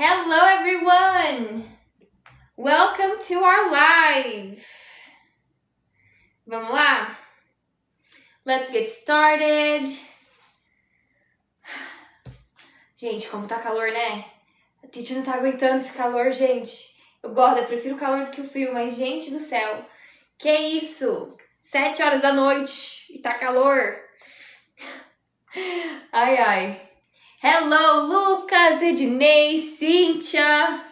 Hello everyone! Welcome to our live! Vamos lá? Let's get started! Gente, como tá calor, né? A Titi não tá aguentando esse calor, gente. Eu prefiro o calor do que o frio, mas gente do céu, que isso? 7 horas da noite e tá calor. Ai, ai. Hello, Lucas, Ednei, Cíntia.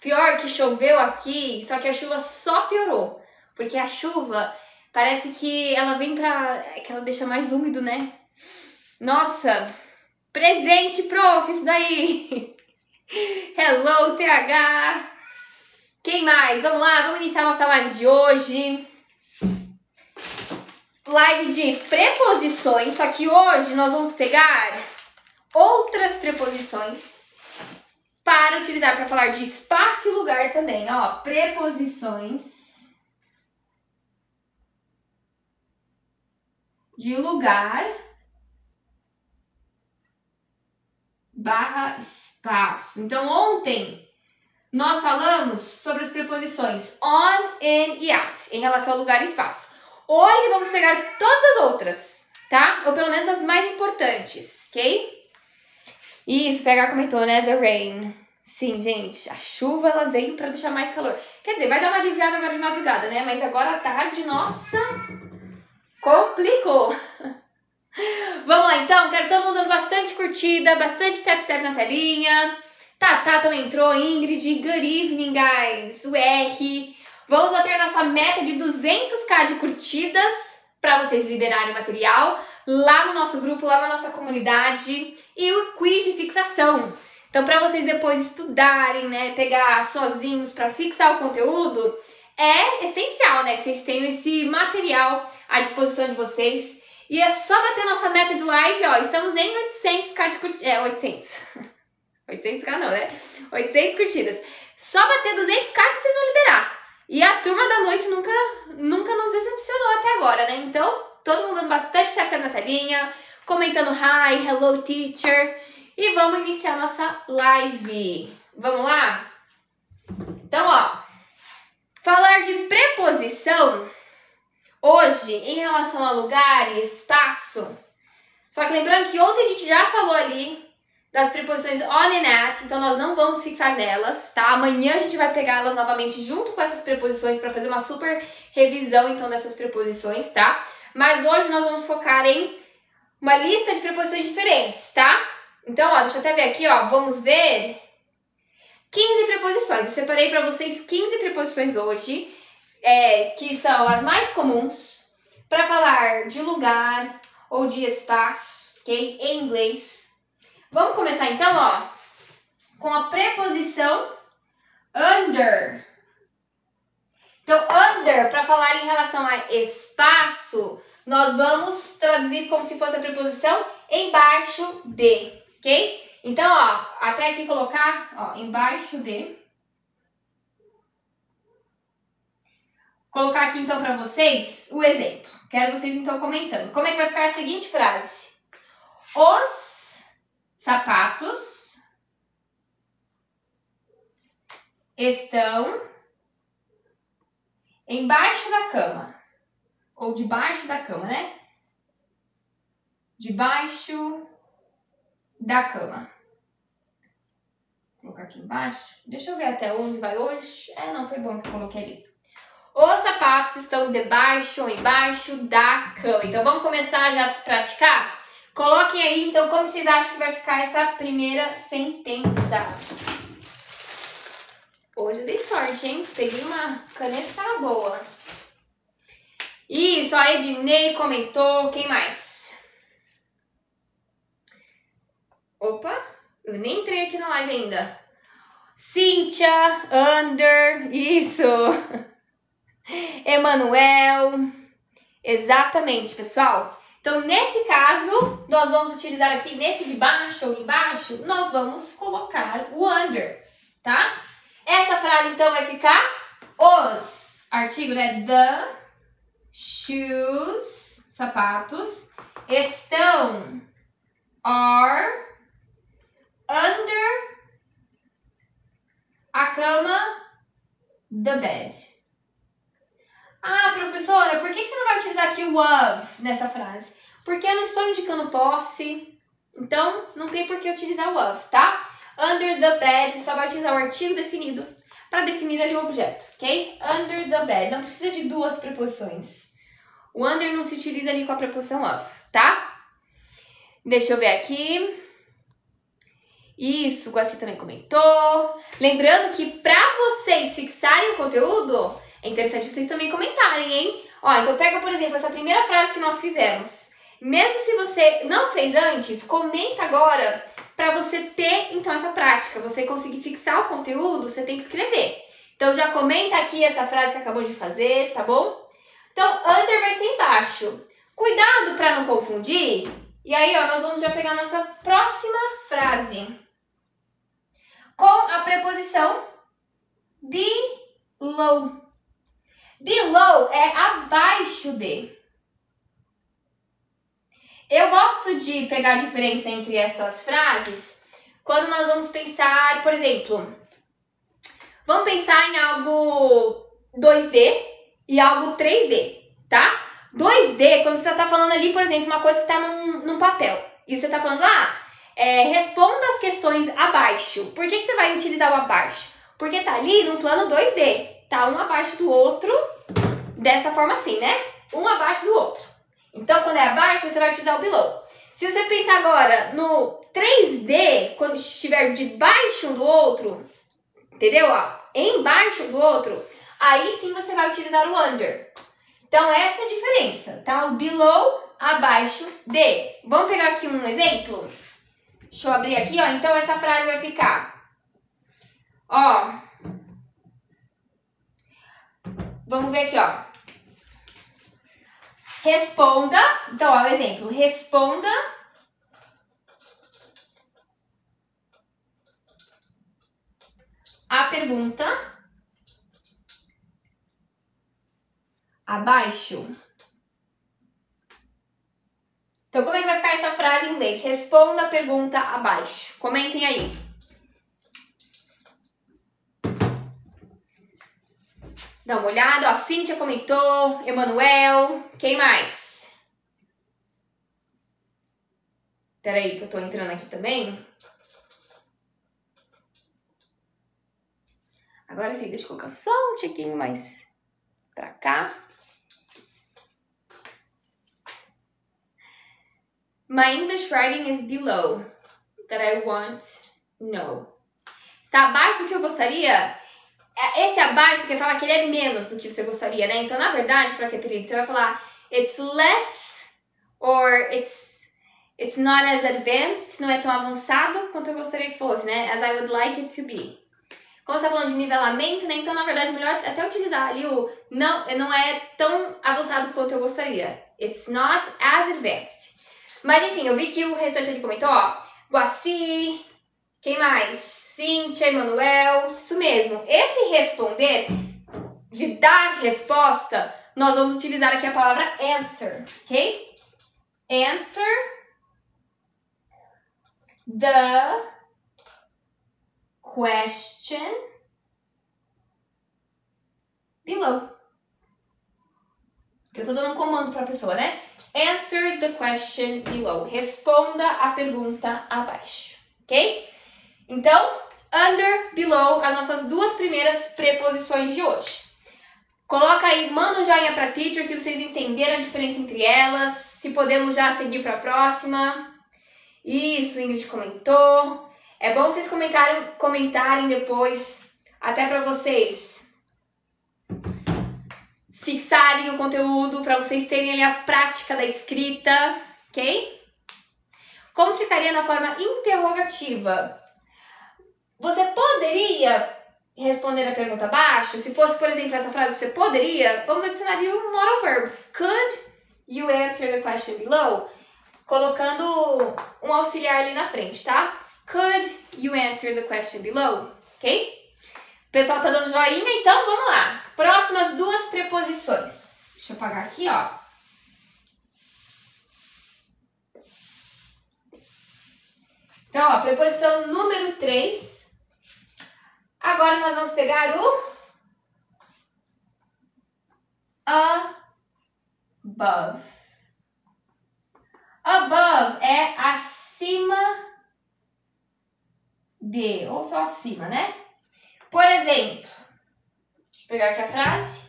Pior que choveu aqui, só que a chuva só piorou. Porque a chuva parece que ela vem que ela deixa mais úmido, né? Nossa, presente, prof, isso daí. Hello, TH. Quem mais? Vamos lá, vamos iniciar nossa live de hoje. Live de preposições, só que hoje nós vamos pegar outras preposições para utilizar para falar de espaço e lugar também, ó, preposições de lugar / espaço. Então ontem nós falamos sobre as preposições on, in e at em relação ao lugar e espaço. Hoje vamos pegar todas as outras, tá? Ou pelo menos as mais importantes, ok? Isso, PH comentou, né? The rain. Sim, gente, a chuva ela veio pra deixar mais calor. Quer dizer, vai dar uma aliviada agora de madrugada, né? Mas agora à tarde, nossa, complicou. Vamos lá então, quero todo mundo dando bastante curtida, bastante tap-tap na telinha. Tatá também entrou, Ingrid, good evening, guys. O R. Vamos bater nossa meta de 200k de curtidas para vocês liberarem material lá no nosso grupo, lá na nossa comunidade e o quiz de fixação. Então, para vocês depois estudarem, né, pegar sozinhos para fixar o conteúdo, é essencial, né, que vocês tenham esse material à disposição de vocês. E é só bater nossa meta de live, ó, estamos em 800k de curtidas, 800k não, né? 800 curtidas. Só bater 200k que vocês vão liberar. E a turma da noite nunca nos decepcionou até agora, né? Então, todo mundo dando bastante tap na telinha, comentando hi, hello teacher. E vamos iniciar nossa live. Vamos lá? Então, ó, falar de preposição hoje em relação a lugar e espaço. Só que lembrando que ontem a gente já falou ali das preposições on and at, então nós não vamos fixar nelas, tá? Amanhã a gente vai pegar elas novamente junto com essas preposições para fazer uma super revisão, então, dessas preposições, tá? Mas hoje nós vamos focar em uma lista de preposições diferentes, tá? Então, ó, deixa eu até ver aqui, ó, vamos ver 15 preposições. Eu separei para vocês 15 preposições hoje, que são as mais comuns para falar de lugar ou de espaço, ok? Em inglês. Vamos começar então, ó, com a preposição under. Então, under, para falar em relação a espaço, nós vamos traduzir como se fosse a preposição embaixo de, ok? Então, ó, até aqui colocar, ó, embaixo de. Colocar aqui então para vocês o exemplo. Quero vocês então comentando. Como é que vai ficar a seguinte frase? Os sapatos estão embaixo da cama. Ou debaixo da cama, né? Debaixo da cama. Vou colocar aqui embaixo. Deixa eu ver até onde vai hoje. Não, foi bom que eu coloquei ali. Os sapatos estão debaixo ou embaixo da cama. Então, vamos começar já a praticar? Coloquem aí, então, como vocês acham que vai ficar essa primeira sentença. Hoje eu dei sorte, hein? Peguei uma caneta boa. Isso, a Ednei comentou. Quem mais? Opa, eu nem entrei aqui na live ainda. Cíntia, under, isso. Emanuel. Exatamente, pessoal. Então, nesse caso, nós vamos utilizar aqui, nesse de baixo ou embaixo, nós vamos colocar o under, tá? Essa frase, então, vai ficar os, artigo, né? The shoes, sapatos, estão, are, under the bed. Ah, professora, por que você não vai utilizar aqui o of nessa frase? Porque eu não estou indicando posse, então não tem por que utilizar o of, tá? Under the bed, só vai utilizar o artigo definido para definir ali o objeto, ok? Under the bed, não precisa de duas preposições. O under não se utiliza ali com a preposição of, tá? Deixa eu ver aqui. Isso, o Guaci também comentou. Lembrando que para vocês fixarem o conteúdo, é interessante vocês também comentarem, hein? Ó, então pega, por exemplo, essa primeira frase que nós fizemos. Mesmo se você não fez antes, comenta agora para você ter, então, essa prática. Você conseguir fixar o conteúdo, você tem que escrever. Então, já comenta aqui essa frase que acabou de fazer, tá bom? Então, under vai ser embaixo. Cuidado para não confundir. E aí, ó, nós vamos já pegar a nossa próxima frase. Com a preposição below. Below é abaixo de. Eu gosto de pegar a diferença entre essas frases quando nós vamos pensar, por exemplo, vamos pensar em algo 2D e algo 3D, tá? 2D, quando você está falando ali, por exemplo, uma coisa que está num papel. E você está falando, responda as questões abaixo. Por que você vai utilizar o abaixo? Porque tá ali no plano 2D. Tá um abaixo do outro, dessa forma assim, né? Um abaixo do outro. Então, quando é abaixo, você vai utilizar o below. Se você pensar agora no 3D, quando estiver debaixo um do outro, entendeu? Ó, embaixo do outro, aí sim você vai utilizar o under. Então, essa é a diferença, tá? O below, abaixo de. Vamos pegar aqui um exemplo? Deixa eu abrir aqui, ó. Então, essa frase vai ficar, ó. Vamos ver aqui, ó. Responda. Então, ó, o exemplo. Responda a pergunta abaixo. Então, como é que vai ficar essa frase em inglês? Responda a pergunta abaixo. Comentem aí. Dá uma olhada. Ó, a Cíntia comentou. Emanuel. Quem mais? Peraí, que eu tô entrando aqui também. Agora sim, deixa eu colocar só um tiquinho mais pra cá. My English writing is below that I want no. Está abaixo do que eu gostaria? Esse abaixo, você quer falar que ele é menos do que você gostaria, né? Então, na verdade, para que período? Você vai falar it's less or it's not as advanced, não é tão avançado quanto eu gostaria que fosse, né? As I would like it to be. Como você está falando de nivelamento, né? Então, na verdade, é melhor até utilizar ali o não é tão avançado quanto eu gostaria. It's not as advanced. Mas, enfim, eu vi que o restante ali comentou, ó. Guaci, quem mais? Cíntia, Emanuel, isso mesmo. Esse responder, de dar resposta, nós vamos utilizar aqui a palavra answer, ok? Answer the question below. Eu tô dando um comando para a pessoa, né? Answer the question below. Responda a pergunta abaixo, ok? Então, under, below, as nossas duas primeiras preposições de hoje. Coloca aí, manda um joinha pra teacher se vocês entenderam a diferença entre elas, se podemos já seguir para a próxima. Isso, Ingrid comentou. É bom vocês comentarem depois, até para vocês fixarem o conteúdo, para vocês terem ali a prática da escrita, ok? Como ficaria na forma interrogativa? Você poderia responder a pergunta abaixo? Se fosse, por exemplo, essa frase, você poderia? Vamos adicionar ali um modal verb. Could you answer the question below? Colocando um auxiliar ali na frente, tá? Could you answer the question below? Ok? O pessoal tá dando joinha, então vamos lá. Próximas duas preposições. Deixa eu apagar aqui, ó. Então, ó, preposição número 3. Agora nós vamos pegar o above. Above é acima de, ou só acima, né? Por exemplo, deixa eu pegar aqui a frase.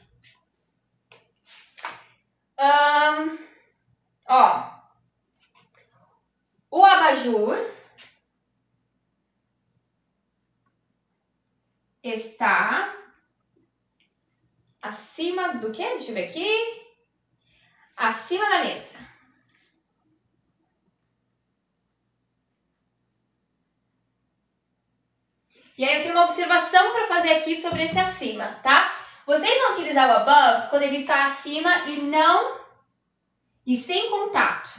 O abajur está acima do quê? Deixa eu ver aqui. Acima da mesa. E aí eu tenho uma observação para fazer aqui sobre esse acima, tá? Vocês vão utilizar o above quando ele está acima e sem contato.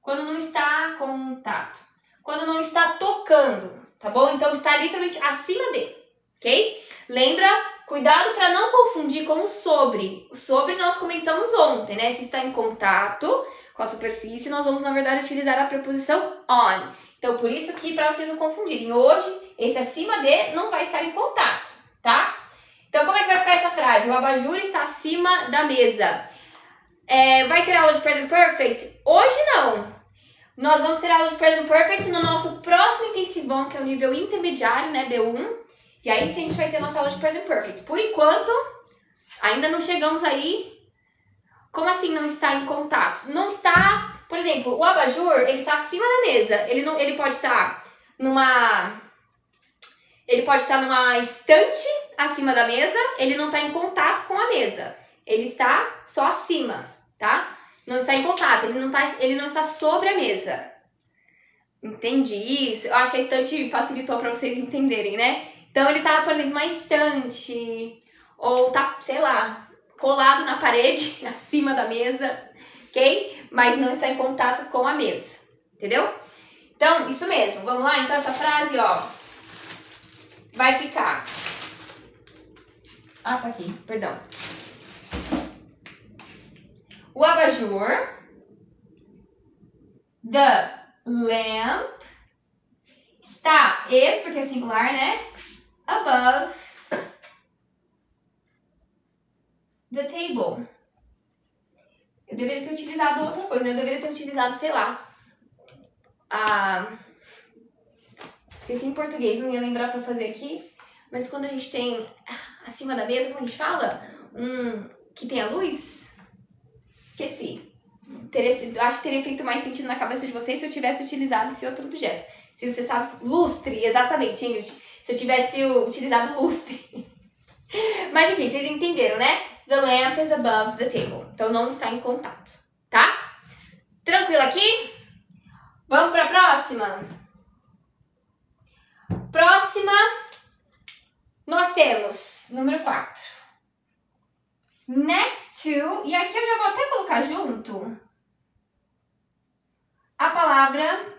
Quando não está contato. Quando não está tocando, tá bom? Então está literalmente acima dele, ok? Lembra, cuidado para não confundir com o sobre. O sobre nós comentamos ontem, né? Se está em contato com a superfície, nós vamos, na verdade, utilizar a preposição on. Então, por isso que, para vocês não confundirem, hoje, esse acima de não vai estar em contato, tá? Então, como é que vai ficar essa frase? O abajur está acima da mesa. Vai ter aula de Present Perfect? Hoje não. Nós vamos ter aula de Present Perfect no nosso próximo intensivão, que é o nível intermediário, né, B1. E aí sim a gente vai ter nossa aula de Present Perfect. Por enquanto, ainda não chegamos aí. Como assim não está em contato? Não está... Por exemplo, o abajur, ele está acima da mesa. Ele pode estar numa estante acima da mesa. Ele não está em contato com a mesa. Ele está só acima, tá? Não está em contato. Ele não está sobre a mesa. Entendi isso. Eu acho que a estante facilitou para vocês entenderem, né? Então, ele tá, por exemplo, numa estante. Ou tá, sei lá, colado na parede, acima da mesa. Ok? Mas não está em contato com a mesa. Entendeu? Então, isso mesmo. Vamos lá? Então, essa frase, ó, vai ficar... Ah, tá aqui. Perdão. O abajur, the lamp, está, esse porque é singular, né? Above the table. Eu deveria ter utilizado outra coisa, né? Eu deveria ter utilizado, sei lá, esqueci em português, não ia lembrar pra fazer aqui. Mas quando a gente tem acima da mesa, como a gente fala? Que tem a luz? Esqueci. Acho que teria feito mais sentido na cabeça de vocês se eu tivesse utilizado esse outro objeto. Se você sabe, lustre, exatamente, Ingrid. Se eu tivesse utilizado lustre. Mas enfim, vocês entenderam, né? The lamp is above the table. Então não está em contato, tá? Tranquilo aqui? Vamos para a próxima? Próxima, nós temos número 4. Next to, e aqui eu já vou até colocar junto a palavra,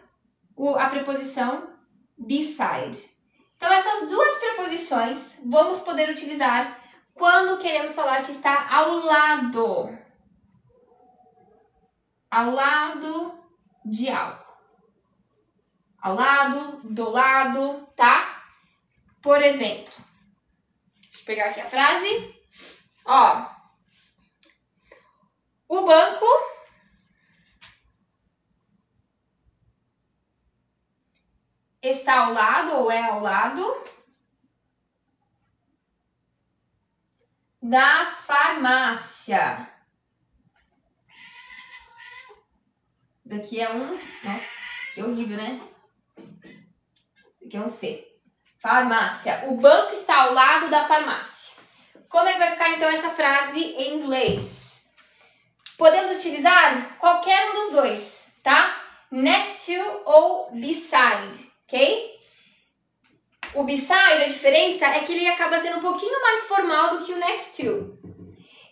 a preposição beside. Então, essas duas preposições vamos poder utilizar quando queremos falar que está ao lado. Ao lado de algo. Ao lado, do lado, tá? Por exemplo, deixa eu pegar aqui a frase. Ó, o banco está ao lado ou é ao lado da farmácia. Daqui é um... Nossa, que horrível, né? Daqui é um C. Farmácia. O banco está ao lado da farmácia. Como é que vai ficar, então, essa frase em inglês? Podemos utilizar qualquer um dos dois, tá? Next to ou beside, ok? O beside, a diferença é que ele acaba sendo um pouquinho mais formal do que o next to.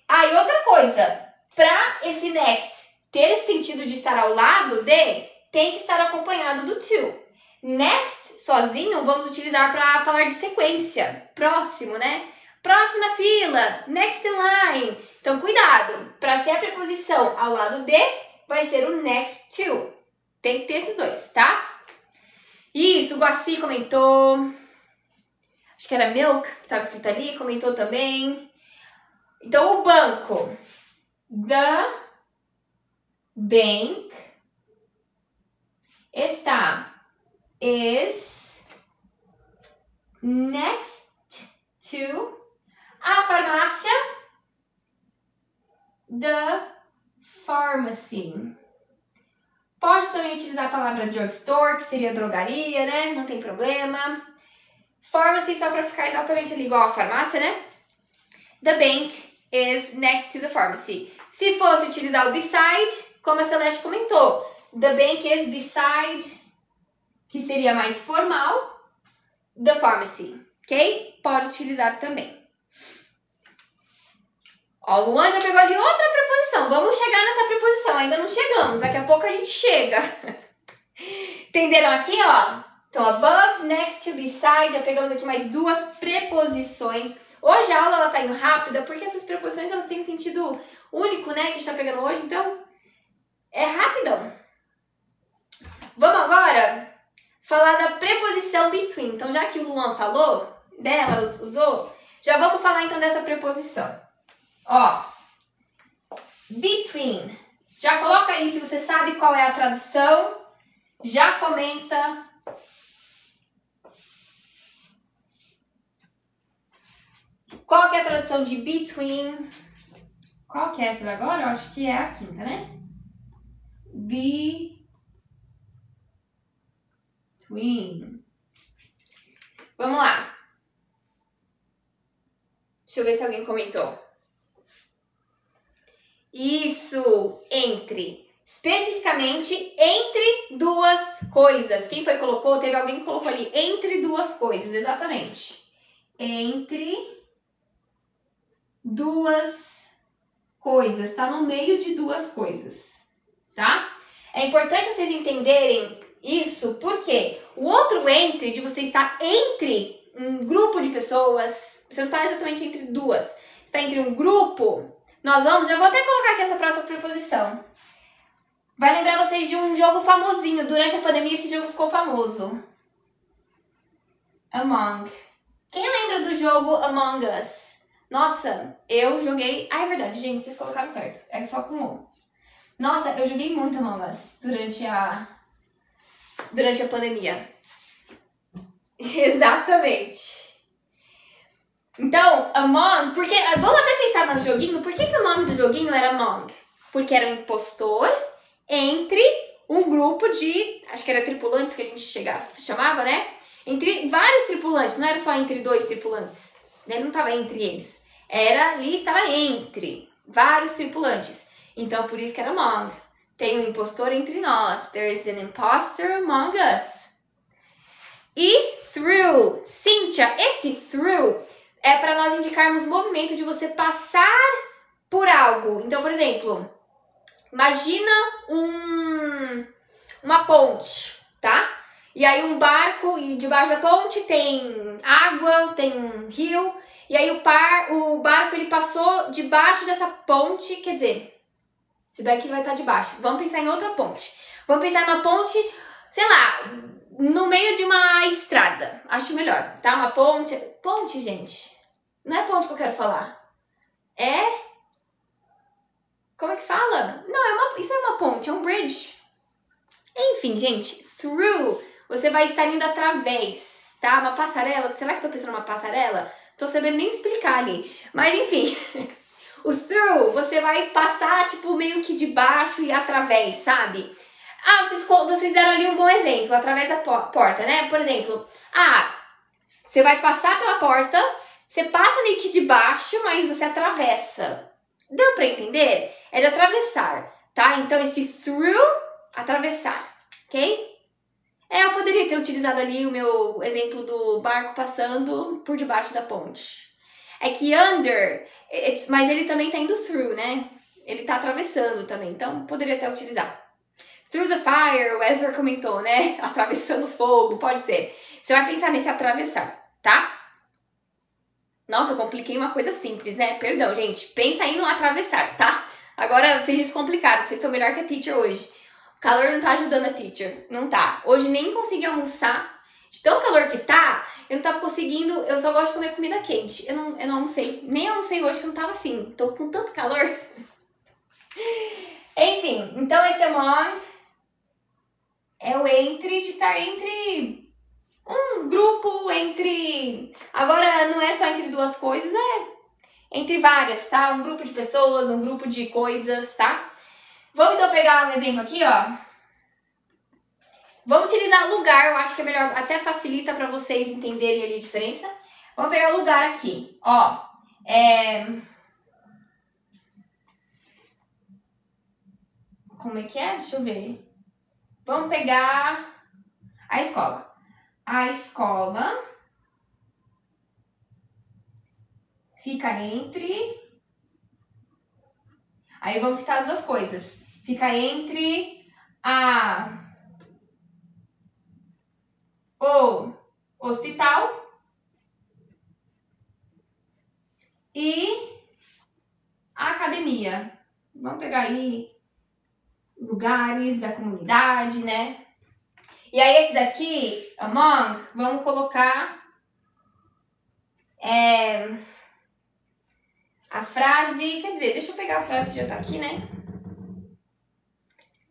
Ah, e outra coisa. Para esse next ter esse sentido de estar ao lado de, tem que estar acompanhado do to. Next, sozinho, vamos utilizar para falar de sequência. Próximo, né? Próximo na fila. Next in line. Então, cuidado. Para ser a preposição ao lado de, vai ser o next to. Tem que ter esses dois, tá? Isso, o Guaci comentou. Acho que era milk, que estava escrito ali, comentou também. Então, o banco. The bank is next to a farmácia. The pharmacy. Pode também utilizar a palavra drugstore, que seria drogaria, né? Não tem problema. Pharmacy só para ficar exatamente ali igual a farmácia, né? The bank is next to the pharmacy. Se fosse utilizar o beside, como a Celeste comentou, the bank is beside, que seria mais formal, the pharmacy, ok? Pode utilizar também. Ó, o Luan já pegou ali outra preposição. Vamos chegar nessa preposição. Ainda não chegamos. Daqui a pouco a gente chega. Entenderam aqui, ó? Então, above, next to, beside. Já pegamos aqui mais duas preposições. Hoje a aula ela tá indo rápida porque essas preposições elas têm um sentido único, né? Que a gente tá pegando hoje. Então, é rapidão. Vamos agora falar da preposição between. Então, já que o Luan falou, né? Ela usou, já vamos falar então dessa preposição. Ó, between. Já coloca aí se você sabe qual é a tradução. Já comenta. Qual que é a tradução de between? Qual que é essa agora? Eu acho que é a quinta, né? Between. Vamos lá. Deixa eu ver se alguém comentou. Isso, entre. Especificamente, entre duas coisas. Quem foi que colocou? Teve alguém que colocou ali, entre duas coisas, exatamente. Entre duas coisas, tá no meio de duas coisas, tá? É importante vocês entenderem isso, porque o outro entre, de você estar entre um grupo de pessoas, você não está exatamente entre duas, você está entre um grupo. Nós vamos, já vou até colocar aqui essa próxima preposição. Vai lembrar vocês de um jogo famosinho. Durante a pandemia esse jogo ficou famoso. Among. Quem lembra do jogo Among Us? Nossa, eu joguei... Ah, é verdade, gente, vocês colocaram certo. É só com O. Nossa, eu joguei muito Among Us durante a pandemia. Exatamente. Então, Among, porque vamos até pensar no joguinho, por que o nome do joguinho era Among? Porque era um impostor entre um grupo de, acho que era tripulantes que a gente chamava, né? Entre vários tripulantes, não era só entre dois tripulantes, ele não estava entre eles, estava entre vários tripulantes, então por isso que era Among. Tem um impostor entre nós, there's an imposter among us. E through, Cíntia, esse through é para nós indicarmos o movimento de você passar por algo. Então, por exemplo, imagina uma ponte, tá? E aí um barco, e debaixo da ponte tem água, tem um rio, e aí o barco ele passou debaixo dessa ponte, quer dizer, se bem que ele vai estar debaixo. Vamos pensar em outra ponte. Vamos pensar em uma ponte, sei lá, no meio de uma estrada. Acho melhor, tá? Uma ponte. Ponte, gente. Não é ponte que eu quero falar. É... Como é que fala? Não, isso é uma ponte, é um bridge. Enfim, gente, through, você vai estar indo através, tá? Uma passarela. Será que eu tô pensando numa passarela? Tô sabendo nem explicar ali. Mas, enfim, o through, você vai passar, tipo, meio que de baixo e através, sabe? Ah, vocês deram ali um bom exemplo, através da porta, né? Por exemplo, você vai passar pela porta, você passa meio que de baixo, mas você atravessa. Deu pra entender? É de atravessar, tá? Então, esse through, atravessar, ok? Eu poderia ter utilizado ali o meu exemplo do barco passando por debaixo da ponte. É que under, mas ele também tá indo through, né? Ele tá atravessando também, então poderia até utilizar. Through the fire, o Ezra comentou, né? Atravessando fogo, pode ser. Você vai pensar nesse atravessar, tá? Nossa, eu compliquei uma coisa simples, né? Perdão, gente. Pensa aí no atravessar, tá? Agora vocês descomplicaram, vocês estão melhor que a teacher hoje. O calor não tá ajudando a teacher, não tá. Hoje nem consegui almoçar. De tão calor que tá, eu não tava conseguindo, eu só gosto de comer comida quente. Eu não almocei, nem almocei hoje que eu não tava afim. Tô com tanto calor. Enfim, então esse among é o entre, de estar entre um grupo, entre... Agora não é só entre duas coisas, é entre várias, tá? Um grupo de pessoas, um grupo de coisas, tá? Vamos então pegar um exemplo aqui, ó. Vamos utilizar lugar, eu acho que é melhor, até facilita pra vocês entenderem ali a diferença. Vamos pegar lugar aqui, ó. Como é que é? Deixa eu ver. Vamos pegar a escola. A escola fica entre... Aí vamos citar as duas coisas. Fica entre o hospital e a academia. Vamos pegar aí lugares da comunidade, né? E aí esse daqui, among, vamos colocar a frase, quer dizer, deixa eu pegar a frase que já tá aqui, né?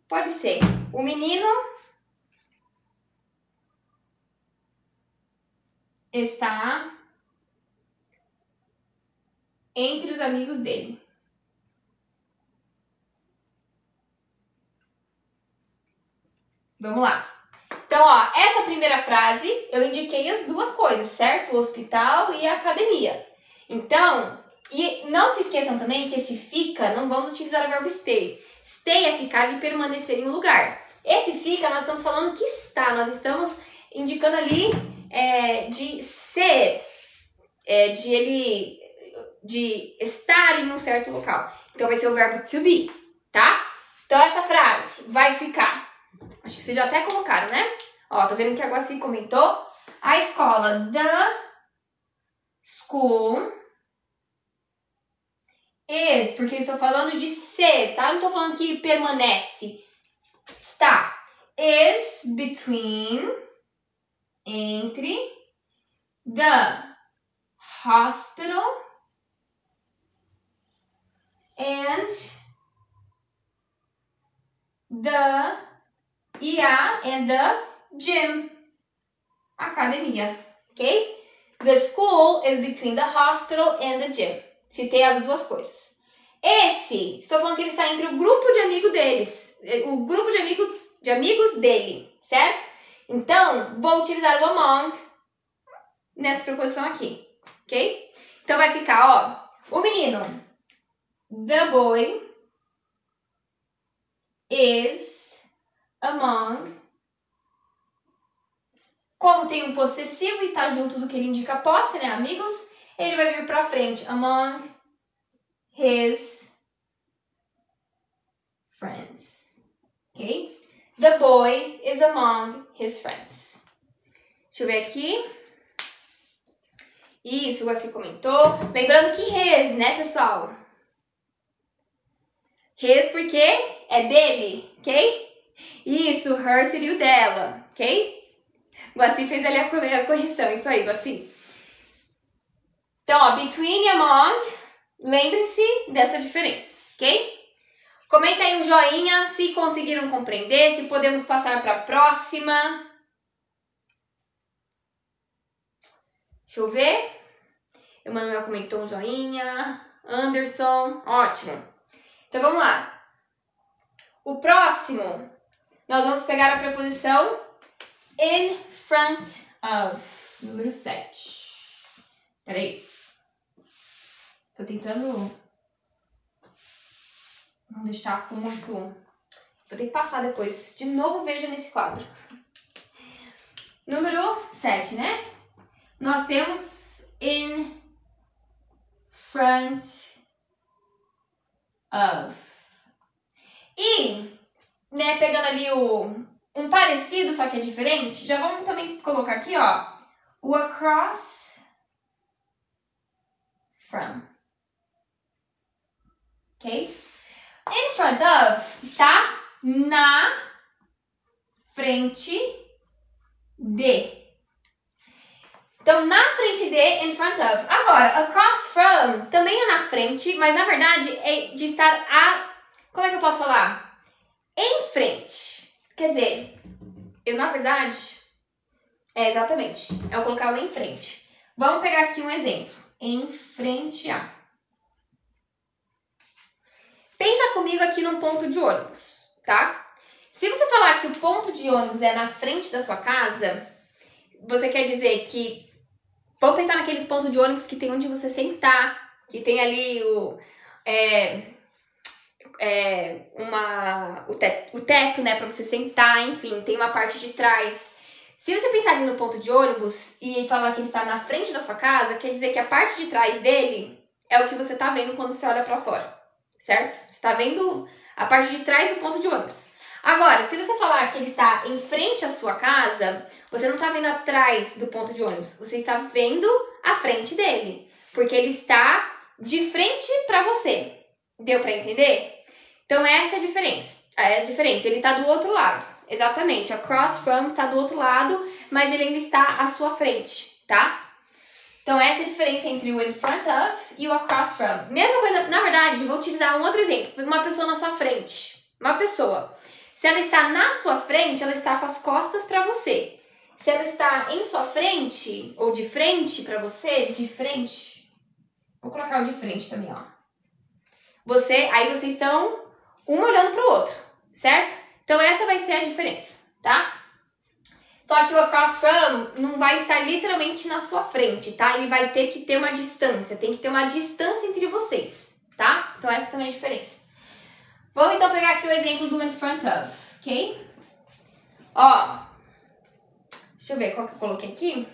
Pode ser, o menino está entre os amigos dele. Vamos lá. Então, ó, essa primeira frase eu indiquei as duas coisas, certo? O hospital e a academia. Então, e não se esqueçam também que esse fica, não vamos utilizar o verbo stay. Stay é ficar, de permanecer em um lugar. Esse fica, nós estamos falando que está, nós estamos indicando ali de ser, de estar em um certo local. Então, vai ser o verbo to be, tá? Então, essa frase vai ficar. Acho que vocês já até colocaram, né? Ó, tô vendo que a Guaci comentou. A escola, the school is, porque eu estou falando de ser, tá? Eu não tô falando que permanece. Está. Is between, entre, the hospital and the gym, academia, ok? The school is between the hospital and the gym. Citei as duas coisas. Estou falando que ele está entre o grupo de amigos deles, o grupo de amigos dele, certo? Então, vou utilizar o among nessa preposição aqui, ok? Então, vai ficar, ó, o menino, the boy is among. Como tem um possessivo e tá junto do que ele indica posse, né, amigos? Ele vai vir pra frente. Among his friends. Ok? The boy is among his friends. Deixa eu ver aqui. Isso, você comentou. Lembrando que his, né, pessoal? His porque é dele, ok? Isso, her seria o dela, ok? Guaci fez ali a correção, isso aí, Guaci. Então, ó, between e among, lembrem-se dessa diferença, ok? Comenta aí um joinha se conseguiram compreender, se podemos passar para a próxima. Deixa eu ver. Emanuel comentou um joinha. Anderson, ótimo. Então, vamos lá. O próximo, nós vamos pegar a preposição in front of, número 7. Peraí. Tô tentando não deixar com muito... Vou ter que passar depois. De novo, veja nesse quadro. Número 7, né? Nós temos in front of. E, né, pegando ali um parecido, só que é diferente, já vamos também colocar aqui, ó, o across from. Ok? In front of está na frente de. Então, na frente de, in front of. Agora, across from também é na frente, mas na verdade é de estar como é que eu posso falar? Em frente. Quer dizer, eu na verdade... exatamente. Eu colocar em frente. Vamos pegar aqui um exemplo. Em frente a. Pensa comigo aqui num ponto de ônibus, tá? Se você falar que o ponto de ônibus é na frente da sua casa, você quer dizer que... Vamos pensar naqueles pontos de ônibus que tem onde você sentar, que tem ali o teto, né, pra você sentar, enfim, tem uma parte de trás. Se você pensar ali no ponto de ônibus e falar que ele está na frente da sua casa, quer dizer que a parte de trás dele é o que você tá vendo quando você olha pra fora, certo? Você tá vendo a parte de trás do ponto de ônibus. Agora, se você falar que ele está em frente à sua casa, você não está vendo atrás do ponto de ônibus, você está vendo a frente dele, porque ele está de frente para você. Deu para entender? Então, essa é a diferença. Ele está do outro lado, exatamente. Across from está do outro lado, mas ele ainda está à sua frente, tá? Então, essa é a diferença entre o in front of e o across from. Mesma coisa, na verdade, vou utilizar um outro exemplo. Uma pessoa na sua frente. Uma pessoa. Se ela está na sua frente, ela está com as costas para você. Se ela está em sua frente, ou de frente para você, de frente. Vou colocar o de frente também, ó. Aí vocês estão um olhando para o outro, certo? Então essa vai ser a diferença, tá? Só que o across from não vai estar literalmente na sua frente, tá? Ele vai ter que ter uma distância, tem que ter uma distância entre vocês, tá? Então essa também é a diferença. Vamos então pegar aqui o exemplo do in front of, ok? Ó, deixa eu ver qual que eu coloquei aqui.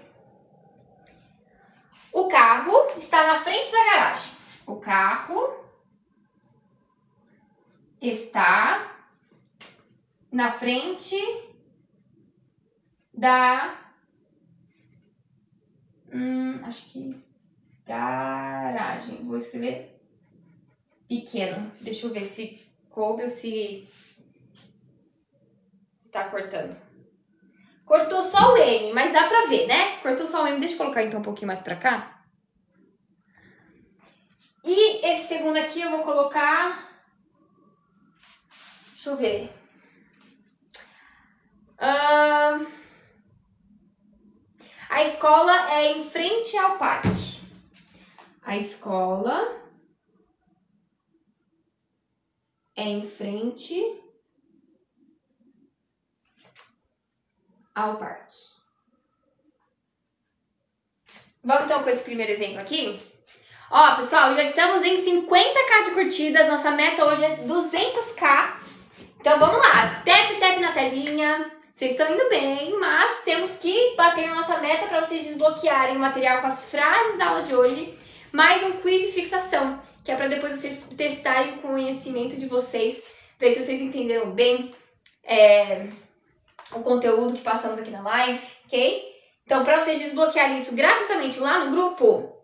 O carro está na frente da garagem. O carro está na frente da... acho que garagem. Vou escrever pequeno. Deixa eu ver se coube ou se está cortando. Cortou só o M, mas dá pra ver, né? Cortou só o M. Deixa eu colocar então um pouquinho mais pra cá. E esse segundo aqui eu vou colocar... Deixa eu ver. A escola é em frente ao parque. A escola é em frente ao parque. Vamos então com esse primeiro exemplo aqui? Ó, pessoal, já estamos em 50k de curtidas. Nossa meta hoje é 200k. Então vamos lá. Tap, tap na telinha. Vocês estão indo bem, mas temos que bater na nossa meta para vocês desbloquearem o material com as frases da aula de hoje. Mais um quiz de fixação, que é para depois vocês testarem o conhecimento de vocês, ver se vocês entenderam bem o conteúdo que passamos aqui na live, ok? Então, para vocês desbloquearem isso gratuitamente lá no grupo,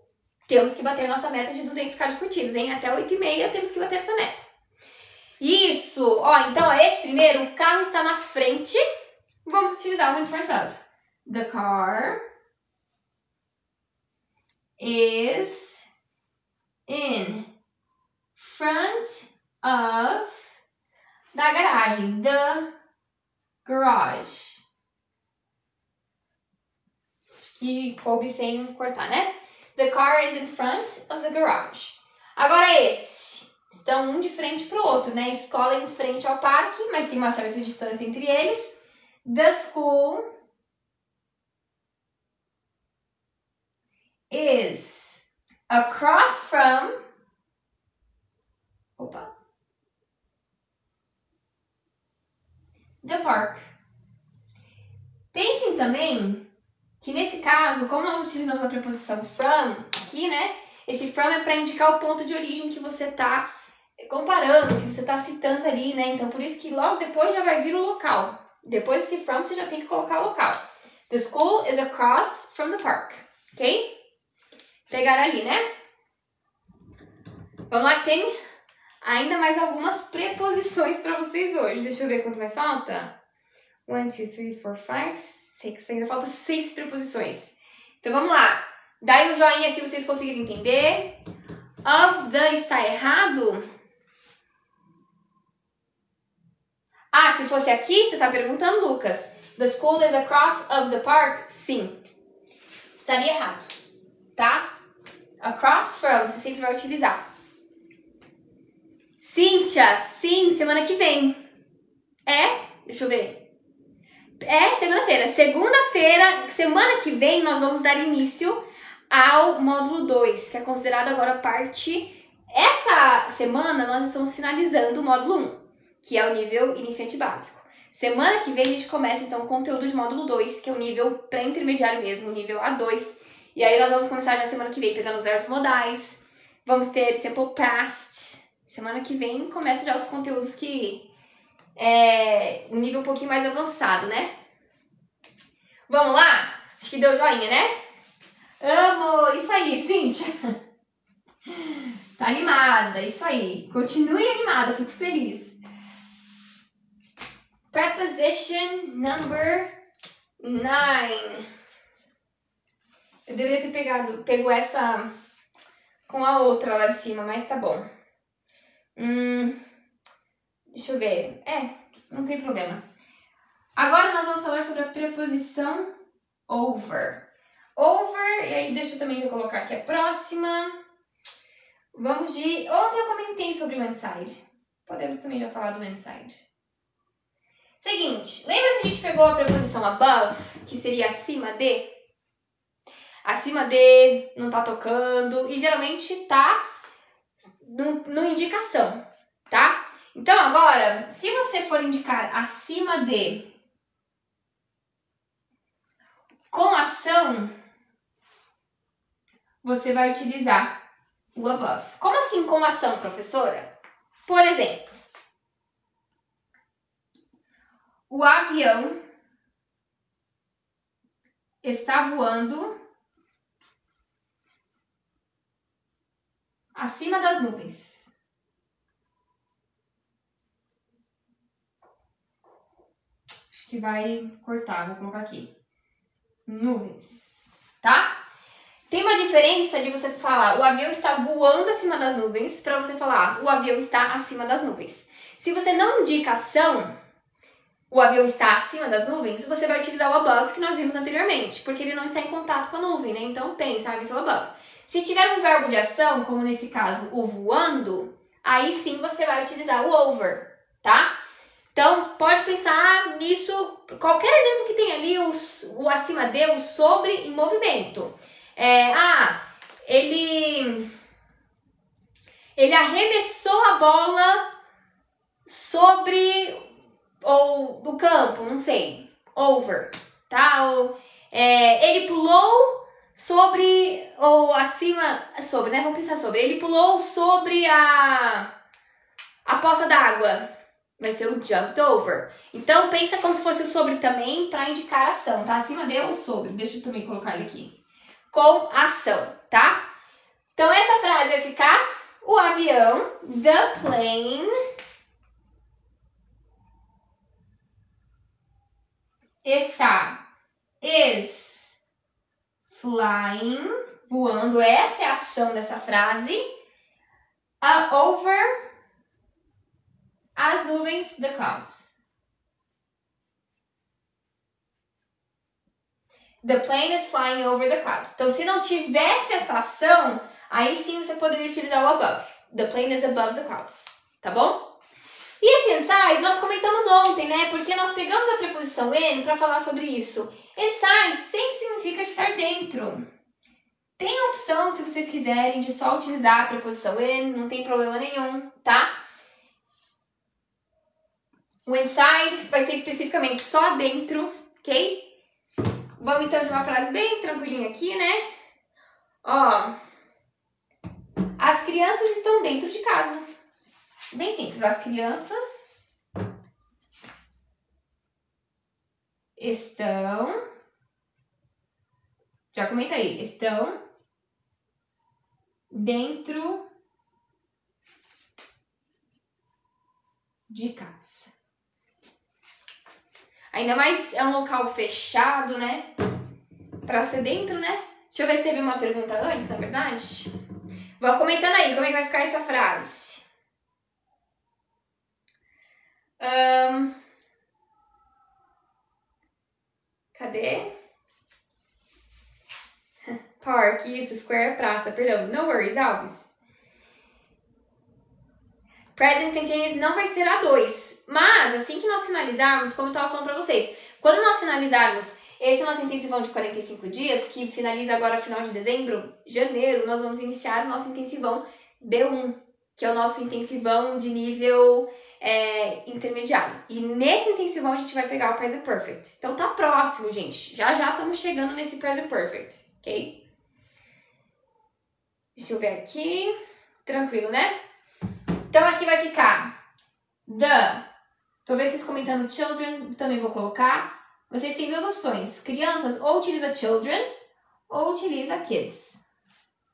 temos que bater nossa meta de 200k de curtidas, hein? Até 8h30 temos que bater essa meta. Isso! Ó, então, esse primeiro, o carro está na frente. Vamos utilizar o in front of. The car is in front of da garagem. The garage. Que coube sem cortar, né? The car is in front of the garage. Agora esse. Estão um de frente para o outro, né? A escola é em frente ao parque, mas tem uma certa distância entre eles. The school is across from... the park. Pensem também que nesse caso, como nós utilizamos a preposição from aqui, né? Esse from é para indicar o ponto de origem que você está comparando, que você está citando ali, né? Então, por isso que logo depois já vai vir o local. Depois desse from, você já tem que colocar o local. The school is across from the park. Ok? Pegaram ali, né? Vamos lá, tem ainda mais algumas preposições para vocês hoje. Deixa eu ver quanto mais falta. 1, 2, 3, 4, 5, 6. Ainda falta 6 preposições. Então vamos lá. Dá aí um joinha se vocês conseguirem entender. Of the está errado? Ah, se fosse aqui, você tá perguntando, Lucas. The school is across of the park? Sim. Estaria errado, tá? Across from, você sempre vai utilizar. Cíntia, sim, semana que vem. Deixa eu ver. Segunda-feira. Segunda-feira, semana que vem, nós vamos dar início ao módulo 2, que é considerado agora parte... Essa semana, nós estamos finalizando o módulo 1, que é o nível iniciante básico. Semana que vem, a gente começa, então, o conteúdo de módulo 2, que é o nível pré-intermediário mesmo, o nível A2. E aí, nós vamos começar já semana que vem pegando os verbos modais. Vamos ter simple past. Semana que vem, começa já os conteúdos que... um nível um pouquinho mais avançado, né? Vamos lá? Acho que deu joinha, né? Amo! Isso aí, Cíntia! Tá animada, isso aí. Continue animada, fico feliz. Preposition number 9. Eu deveria ter pego essa com a outra lá de cima, mas tá bom. Deixa eu ver. Não tem problema. Agora nós vamos falar sobre a preposição over. Over, e aí deixa eu também já colocar aqui a próxima. Vamos de... Ontem eu comentei sobre o inside. Podemos também já falar do inside. Seguinte, lembra que a gente pegou a preposição above, que seria acima de? Acima de, não tá tocando, e geralmente tá no indicação, tá? Então agora, se você for indicar acima de com ação, você vai utilizar o above. Como assim com ação, professora? Por exemplo, o avião está voando acima das nuvens. Acho que vai cortar, vou colocar aqui. Nuvens, tá? Tem uma diferença de você falar o avião está voando acima das nuvens para você falar o avião está acima das nuvens. Se você não indica ação, o avião está acima das nuvens, você vai utilizar o above que nós vimos anteriormente, porque ele não está em contato com a nuvem, né? Então pensa, esse é o above. Se tiver um verbo de ação, como nesse caso o voando, aí sim você vai utilizar o over, tá? Então, pode pensar nisso, qualquer exemplo que tem ali, o acima de, o sobre em movimento. Ele arremessou a bola sobre ou no campo, não sei, over, tá? Ele pulou sobre ou acima, sobre, né? Vamos pensar sobre. Ele pulou sobre a poça d'água. Vai ser o jumped over. Então, pensa como se fosse o sobre também para indicar ação, tá? Acima de ou sobre. Deixa eu também colocar ele aqui. Com ação, tá? Então, essa frase vai ficar o avião, the plane, is flying, voando. Essa é a ação dessa frase. Over as nuvens, the clouds. The plane is flying over the clouds. Então, se não tivesse essa ação, aí sim você poderia utilizar o above. The plane is above the clouds. Tá bom? E esse inside nós comentamos ontem, né? Porque nós pegamos a preposição in para falar sobre isso. Inside sempre significa estar dentro. Tem a opção, se vocês quiserem, de só utilizar a preposição in, não tem problema nenhum, tá? O inside vai ser especificamente só dentro, ok? Vamos então de uma frase bem tranquilinha aqui, né? Ó, as crianças estão dentro de casa. Bem simples, as crianças estão... Já comenta aí, estão dentro de casa. Ainda mais é um local fechado, né? Pra ser dentro, né? Deixa eu ver se teve uma pergunta antes, na verdade. Vão comentando aí como é que vai ficar essa frase. Cadê? Park, isso, square, praça, perdão. No worries, Alves. Present continuous não vai ser a 2. Mas, assim que nós finalizarmos, como eu estava falando para vocês, quando nós finalizarmos esse nosso intensivão de 45 dias, que finaliza agora final de dezembro, janeiro, nós vamos iniciar o nosso intensivão D1, que é o nosso intensivão de nível intermediário. E nesse intensivão a gente vai pegar o Present Perfect. Então tá próximo, gente. Já estamos chegando nesse Present Perfect, ok? Deixa eu ver aqui. Tranquilo, né? Então aqui vai ficar the. Tô vendo vocês comentando children, também vou colocar. Vocês têm duas opções. Crianças ou utiliza children ou utiliza kids.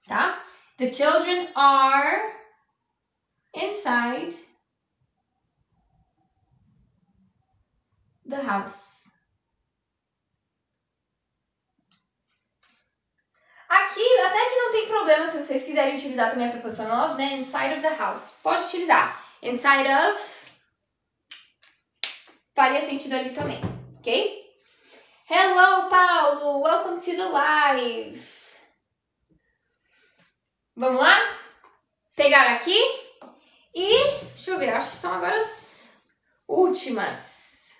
Tá? The children are inside the house. Aqui, até que não tem problema se vocês quiserem utilizar também a preposição of, né? Inside of the house. Pode utilizar. Inside of faria sentido ali também, ok? Hello, Paulo! Welcome to the live! Vamos lá? Pegar aqui e... Deixa eu ver, acho que são agora as últimas.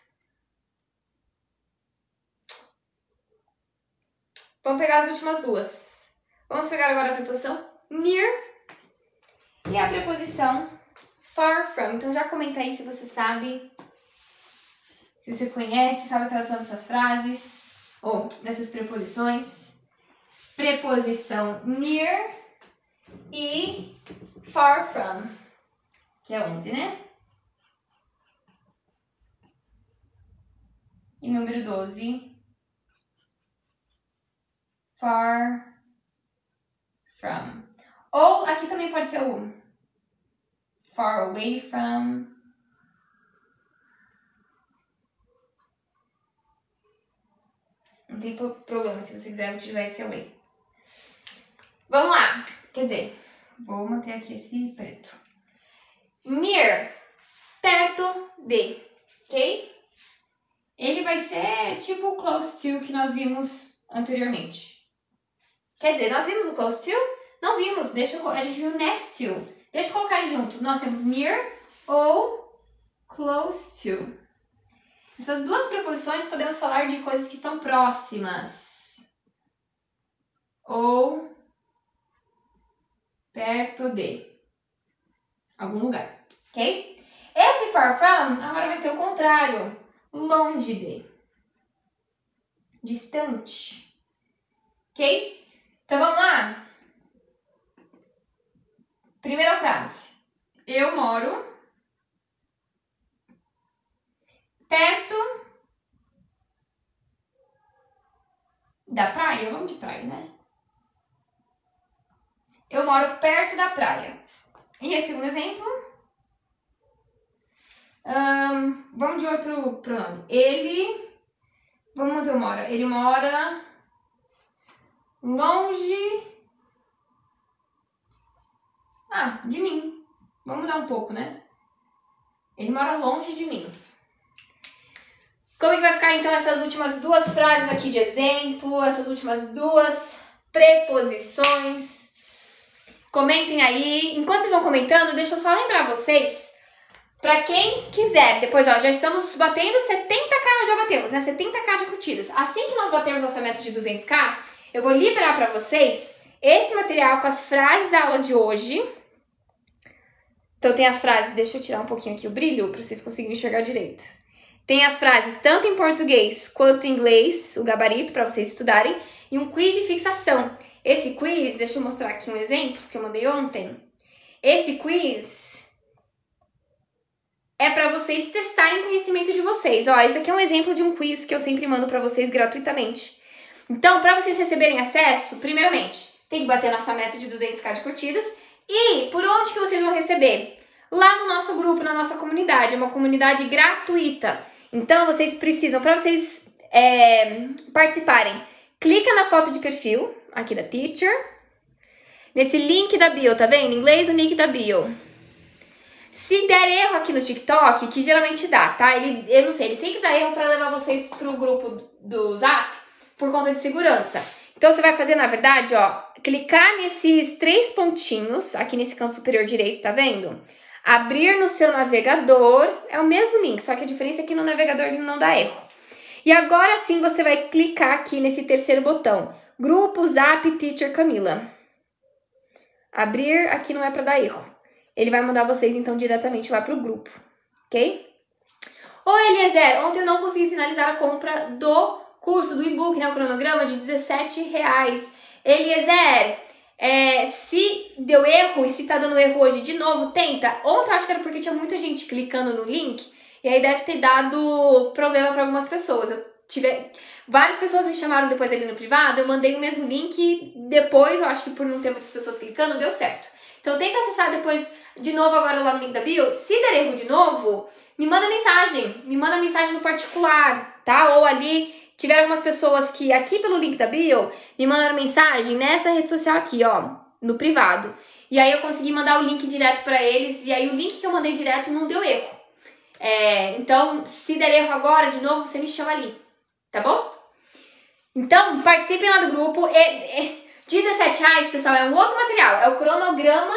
Vamos pegar as últimas duas. Vamos pegar agora a preposição near e a preposição far from. Então já comenta aí se você sabe, se você conhece, sabe a tradução dessas frases ou dessas preposições. Preposição near e far from, que é 11, né? E número 12. Far from. Ou aqui também pode ser o far away from. Não tem problema se você quiser utilizar esse away. Vamos lá. Quer dizer, vou manter aqui esse preto. Near. Perto de. Ok? Ele vai ser tipo o close to que nós vimos anteriormente. Quer dizer, nós vimos o close to? Não vimos, a gente viu next to. Deixa eu colocar aí junto. Nós temos near ou close to. Essas duas preposições podemos falar de coisas que estão próximas. Ou perto de algum lugar, ok? Esse far from agora vai ser o contrário. Longe de. Distante. Ok? Então, vamos lá? Primeira frase. Eu moro perto da praia. Vamos de praia, né? Eu moro perto da praia. E esse segundo exemplo? Vamos de outro pronome. Ele... Vamos onde eu moro. Ele mora... longe... de mim. Vamos mudar um pouco, né? Ele mora longe de mim. Como é que vai ficar, então, essas últimas duas frases aqui de exemplo? Essas últimas duas preposições? Comentem aí. Enquanto vocês vão comentando, deixa eu só lembrar vocês, pra quem quiser, depois, ó, já estamos batendo 70k, já batemos, né? 70k de curtidas. Assim que nós batermos nossa meta de 200k, eu vou liberar pra vocês esse material com as frases da aula de hoje. Então tem as frases, deixa eu tirar um pouquinho aqui o brilho para vocês conseguirem enxergar direito. Tem as frases tanto em português quanto em inglês, o gabarito para vocês estudarem, e um quiz de fixação. Esse quiz, deixa eu mostrar aqui um exemplo que eu mandei ontem. Esse quiz é para vocês testarem o conhecimento de vocês. Ó, esse daqui é um exemplo de um quiz que eu sempre mando para vocês gratuitamente. Então, para vocês receberem acesso, primeiramente, tem que bater nossa meta de 200k de curtidas. E por onde que vocês vão receber? Lá no nosso grupo, na nossa comunidade. É uma comunidade gratuita. Então, vocês precisam, para vocês participarem, clica na foto de perfil, aqui da Teacher. Nesse link da bio, tá vendo? Em inglês, o link da bio. Se der erro aqui no TikTok, que geralmente dá, tá? Eu não sei, ele sempre dá erro pra levar vocês pro grupo do Zap por conta de segurança. Então, você vai fazer, na verdade, ó, clicar nesses 3 pontinhos, aqui nesse canto superior direito, tá vendo? Abrir no seu navegador, é o mesmo link, só que a diferença é que no navegador ele não dá erro. E agora sim, você vai clicar aqui nesse terceiro botão, Grupo Zap Teacher Camila. Abrir, aqui não é pra dar erro. Ele vai mandar vocês, então, diretamente lá pro grupo, ok? Ô, Eliezer, ontem eu não consegui finalizar a compra do curso, do e-book, né, o cronograma de R$17. Eliezer, se deu erro e se tá dando erro hoje de novo, tenta. Ontem eu acho que era porque tinha muita gente clicando no link e aí deve ter dado problema para algumas pessoas. Várias pessoas me chamaram depois ali no privado, eu mandei o mesmo link e depois, eu acho que por não ter muitas pessoas clicando, deu certo. Então tenta acessar depois de novo agora lá no link da bio. Se der erro de novo, me manda mensagem no particular, tá? Ou ali, tiveram algumas pessoas que aqui pelo link da bio me mandaram mensagem nessa rede social aqui, ó, no privado. E aí eu consegui mandar o link direto pra eles e aí o link que eu mandei direto não deu erro. Então, se der erro agora, de novo, você me chama ali, tá bom? Então, participem lá do grupo. R$17, pessoal, é um outro material. É o cronograma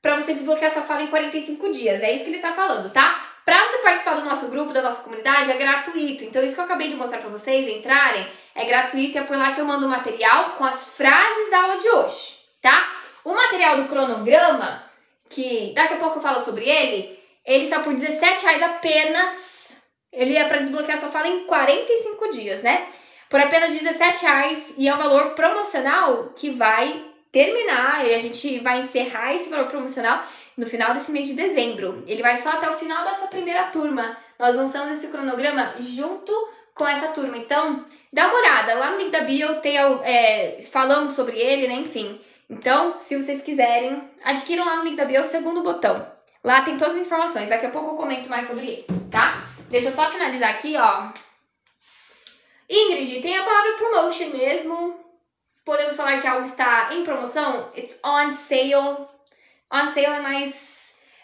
pra você desbloquear sua fala em 45 dias. É isso que ele tá falando, tá? Pra você participar do nosso grupo, da nossa comunidade, é gratuito. Então, isso que eu acabei de mostrar pra vocês, entrarem, é gratuito. É por lá que eu mando o material com as frases da aula de hoje, tá? O material do cronograma, que daqui a pouco eu falo sobre ele está por R$17 apenas. Ele é pra desbloquear sua fala em 45 dias, né? Por apenas R$17 e é um valor promocional que vai terminar e a gente vai encerrar esse valor promocional no final desse mês de dezembro. Ele vai só até o final dessa primeira turma. Nós lançamos esse cronograma junto com essa turma. Então, dá uma olhada. Lá no link da bio falamos sobre ele, né? Enfim. Então, se vocês quiserem, adquiram lá no link da bio o segundo botão. Lá tem todas as informações. Daqui a pouco eu comento mais sobre ele, tá? Deixa eu só finalizar aqui, ó. Ingrid, tem a palavra promotion mesmo. Podemos falar que algo está em promoção? It's on sale. On sale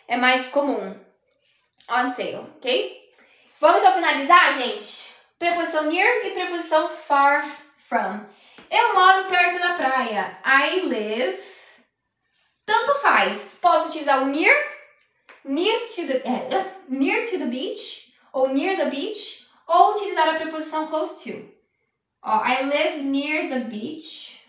é mais comum. On sale, ok? Vamos então finalizar, gente? Preposição near e preposição far from. Eu moro perto da praia. I live. Tanto faz. Posso utilizar o near to the beach, ou near the beach, ou utilizar a preposição close to. Ó, I live near the beach,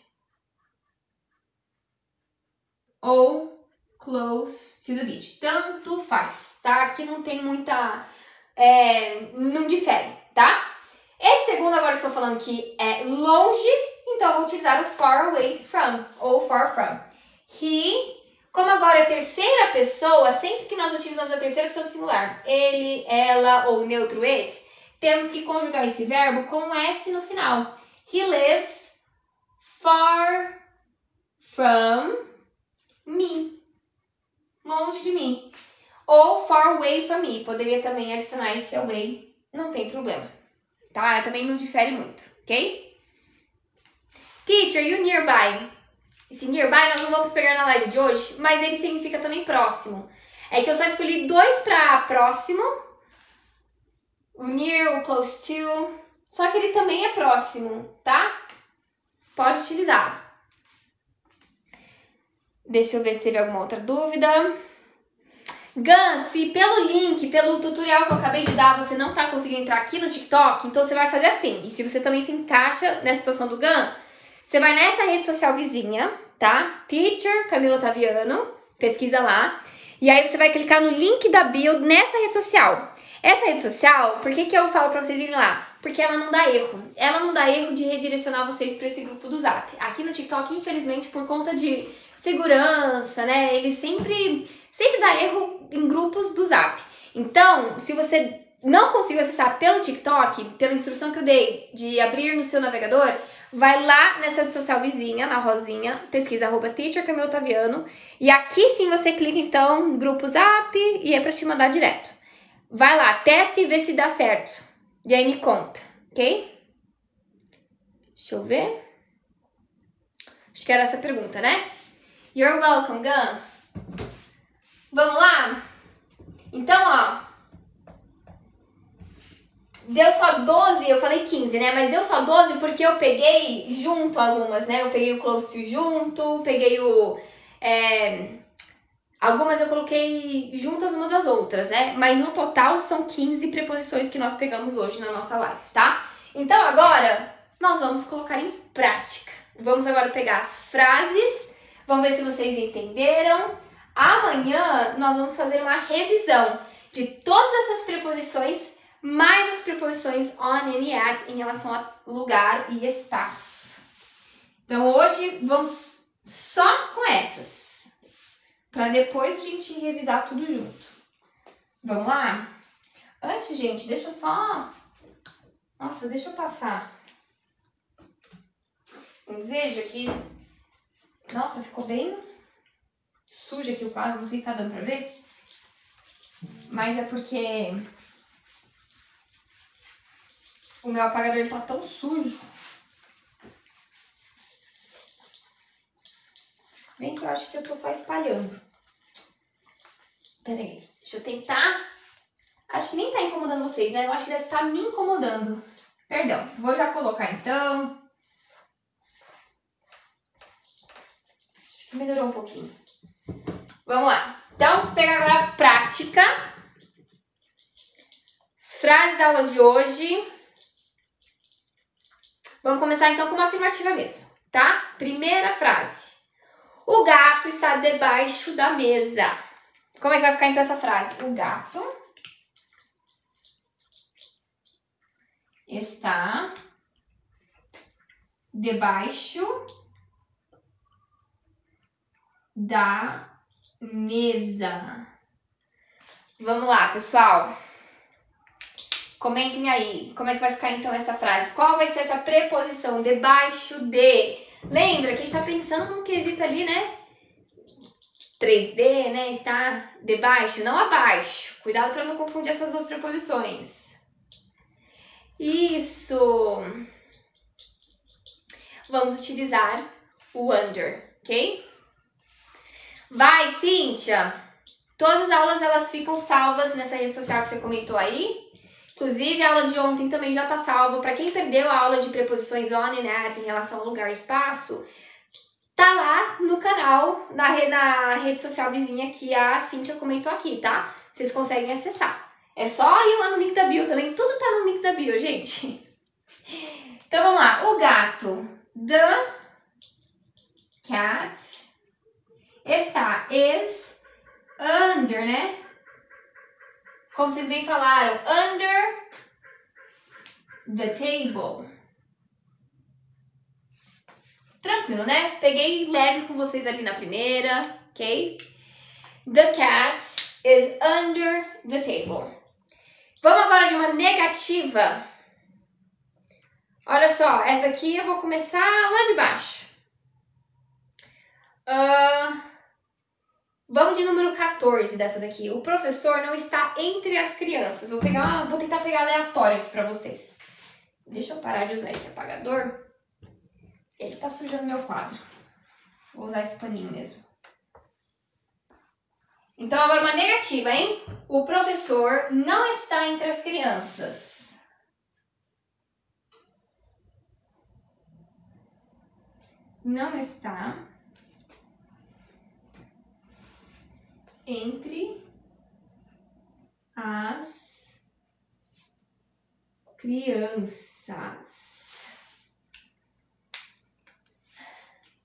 ou close to the beach. Tanto faz, tá? Aqui não tem muita... não difere, tá? Esse segundo agora estou falando que é longe, então eu vou utilizar o far away from, ou far from. He... Como agora é terceira pessoa, sempre que nós utilizamos a terceira pessoa do singular, ele, ela ou neutro it, temos que conjugar esse verbo com S no final. He lives far from me. Longe de mim. Ou far away from me. Poderia também adicionar esse away, não tem problema. Tá? Também não difere muito, ok? Teacher, you nearby. Esse nearby nós não vamos pegar na live de hoje, mas ele significa também próximo. É que eu só escolhi 2 para próximo. O near, o close to. Só que ele também é próximo, tá? Pode utilizar. Deixa eu ver se teve alguma outra dúvida. Gun, se pelo link, pelo tutorial que eu acabei de dar, você não tá conseguindo entrar aqui no TikTok, então você vai fazer assim. E se você também se encaixa nessa situação do Gun, você vai nessa rede social vizinha, tá? Teacher Camila Ottaviano, pesquisa lá. E aí você vai clicar no link da bio nessa rede social. Essa rede social, por que eu falo pra vocês irem lá? Porque ela não dá erro. Ela não dá erro de redirecionar vocês pra esse grupo do Zap. Aqui no TikTok, infelizmente, por conta de segurança, né? Ele sempre dá erro em grupos do Zap. Então, se você não conseguiu acessar pelo TikTok, pela instrução que eu dei de abrir no seu navegador, vai lá nessa rede social vizinha, na rosinha, pesquisa @teacher Camila Ottaviano, e aqui sim você clica então grupo Zap e é pra te mandar direto. Vai lá, testa e vê se dá certo. E aí me conta, ok? Deixa eu ver. Acho que era essa a pergunta, né? You're welcome, Gun. Vamos lá? Então, ó. Deu só 12, eu falei 15, né? Mas deu só 12 porque eu peguei junto algumas, né? Eu peguei o close to junto, peguei o... algumas eu coloquei juntas uma das outras, né? Mas no total são 15 preposições que nós pegamos hoje na nossa live, tá? Então agora nós vamos colocar em prática. Vamos agora pegar as frases, vamos ver se vocês entenderam. Amanhã nós vamos fazer uma revisão de todas essas preposições, mais as preposições on and at em relação a lugar e espaço. Então hoje vamos só com essas, para depois a gente revisar tudo junto. Vamos lá? Antes, gente, deixa eu só... Nossa, deixa eu passar. Veja que... Nossa, ficou bem sujo aqui o quadro, não sei se tá dando pra ver. Mas é porque o meu apagador tá tão sujo. Se bem que eu acho que eu tô só espalhando. Pera aí, deixa eu tentar. Acho que nem tá incomodando vocês, né? Eu acho que deve estar me incomodando. Perdão, vou já colocar então. Acho que melhorou um pouquinho. Vamos lá. Então, pega agora a prática. As frases da aula de hoje. Vamos começar então com uma afirmativa mesmo, tá? Primeira frase. O gato está debaixo da mesa. Como é que vai ficar então essa frase? O gato está debaixo da mesa. Vamos lá, pessoal. Comentem aí. Como é que vai ficar então essa frase? Qual vai ser essa preposição? Debaixo de. Lembra que a gente está pensando num quesito ali, né? 3D, né? Está debaixo, não abaixo. Cuidado para não confundir essas duas preposições. Isso. Vamos utilizar o under, ok? Vai, Cíntia! Todas as aulas elas ficam salvas nessa rede social que você comentou aí. Inclusive, a aula de ontem também já está salva. Para quem perdeu a aula de preposições on and at em relação ao lugar e espaço, tá lá no canal, na rede social vizinha que a Cíntia comentou aqui, tá? Vocês conseguem acessar. É só ir lá no link da bio também. Tudo tá no link da bio, gente. Então, vamos lá. O gato. The cat está, is, under, né? Como vocês bem falaram, under the table. Tranquilo, né? Peguei leve com vocês ali na primeira, ok? The cat is under the table. Vamos agora de uma negativa. Olha só, essa daqui eu vou começar lá de baixo. Vamos de número 14 dessa daqui. O professor não está entre as crianças. Vou tentar pegar aleatório aqui pra vocês. Deixa eu parar de usar esse apagador. Ele tá sujando meu quadro. Vou usar esse paninho mesmo. Então, agora uma negativa, hein? O professor não está entre as crianças. Não está entre as crianças.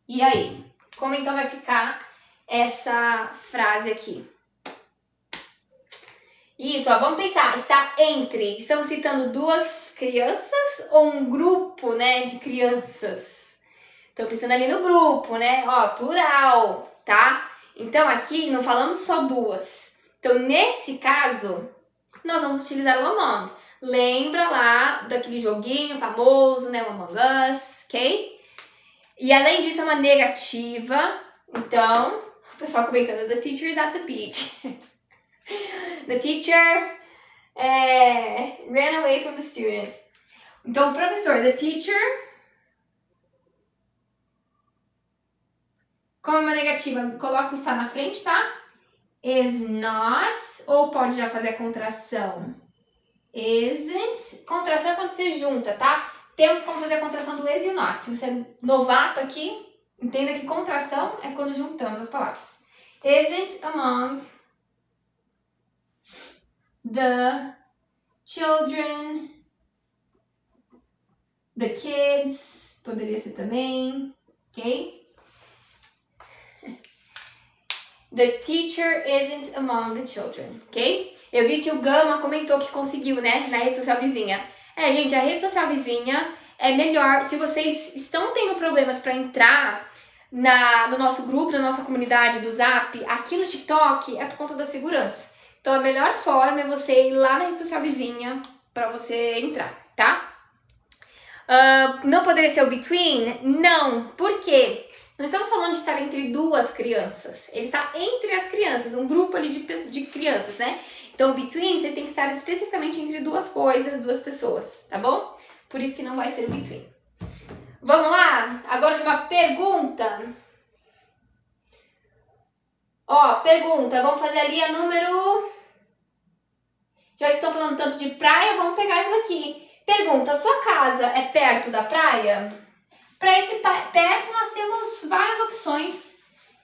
E aí? Como então vai ficar essa frase aqui? Isso, ó, vamos pensar. Está entre. Estamos citando duas crianças ou um grupo, né, de crianças? Estou pensando ali no grupo, né? Ó, plural, tá? Então, aqui não falamos só duas. Então, nesse caso, nós vamos utilizar o among. Lembra lá daquele joguinho famoso, né? O Among Us, ok? E além disso, é uma negativa. Então, o pessoal comentando, the teacher is at the beach. The teacher ran away from the students. Então, o professor, the teacher Como é uma negativa, coloca o está na frente, tá? Is not, ou pode já fazer a contração. Isn't. Contração é quando você junta, tá? Temos como fazer a contração do is e o not. Se você é novato aqui, entenda que contração é quando juntamos as palavras. Isn't among the children, the kids, poderia ser também, ok? The teacher isn't among the children, ok? Eu vi que o Gama comentou que conseguiu, né, na rede social vizinha. Gente, a rede social vizinha é melhor. Se vocês estão tendo problemas para entrar no nosso grupo, na nossa comunidade do Zap, aqui no TikTok, é por conta da segurança. Então, a melhor forma é você ir lá na rede social vizinha para você entrar, tá? Não poderia ser o between? Não. Por quê? Não estamos falando de estar entre duas crianças. Ele está entre as crianças, um grupo ali de crianças, né? Então, between, você tem que estar especificamente entre duas coisas, duas pessoas, tá bom? Por isso que não vai ser o between. Vamos lá? Agora de uma pergunta. Ó, pergunta. Vamos fazer ali a número... Já estão falando tanto de praia, vamos pegar essa daqui. Pergunta, sua casa é perto da praia? Para esse perto, nós temos várias opções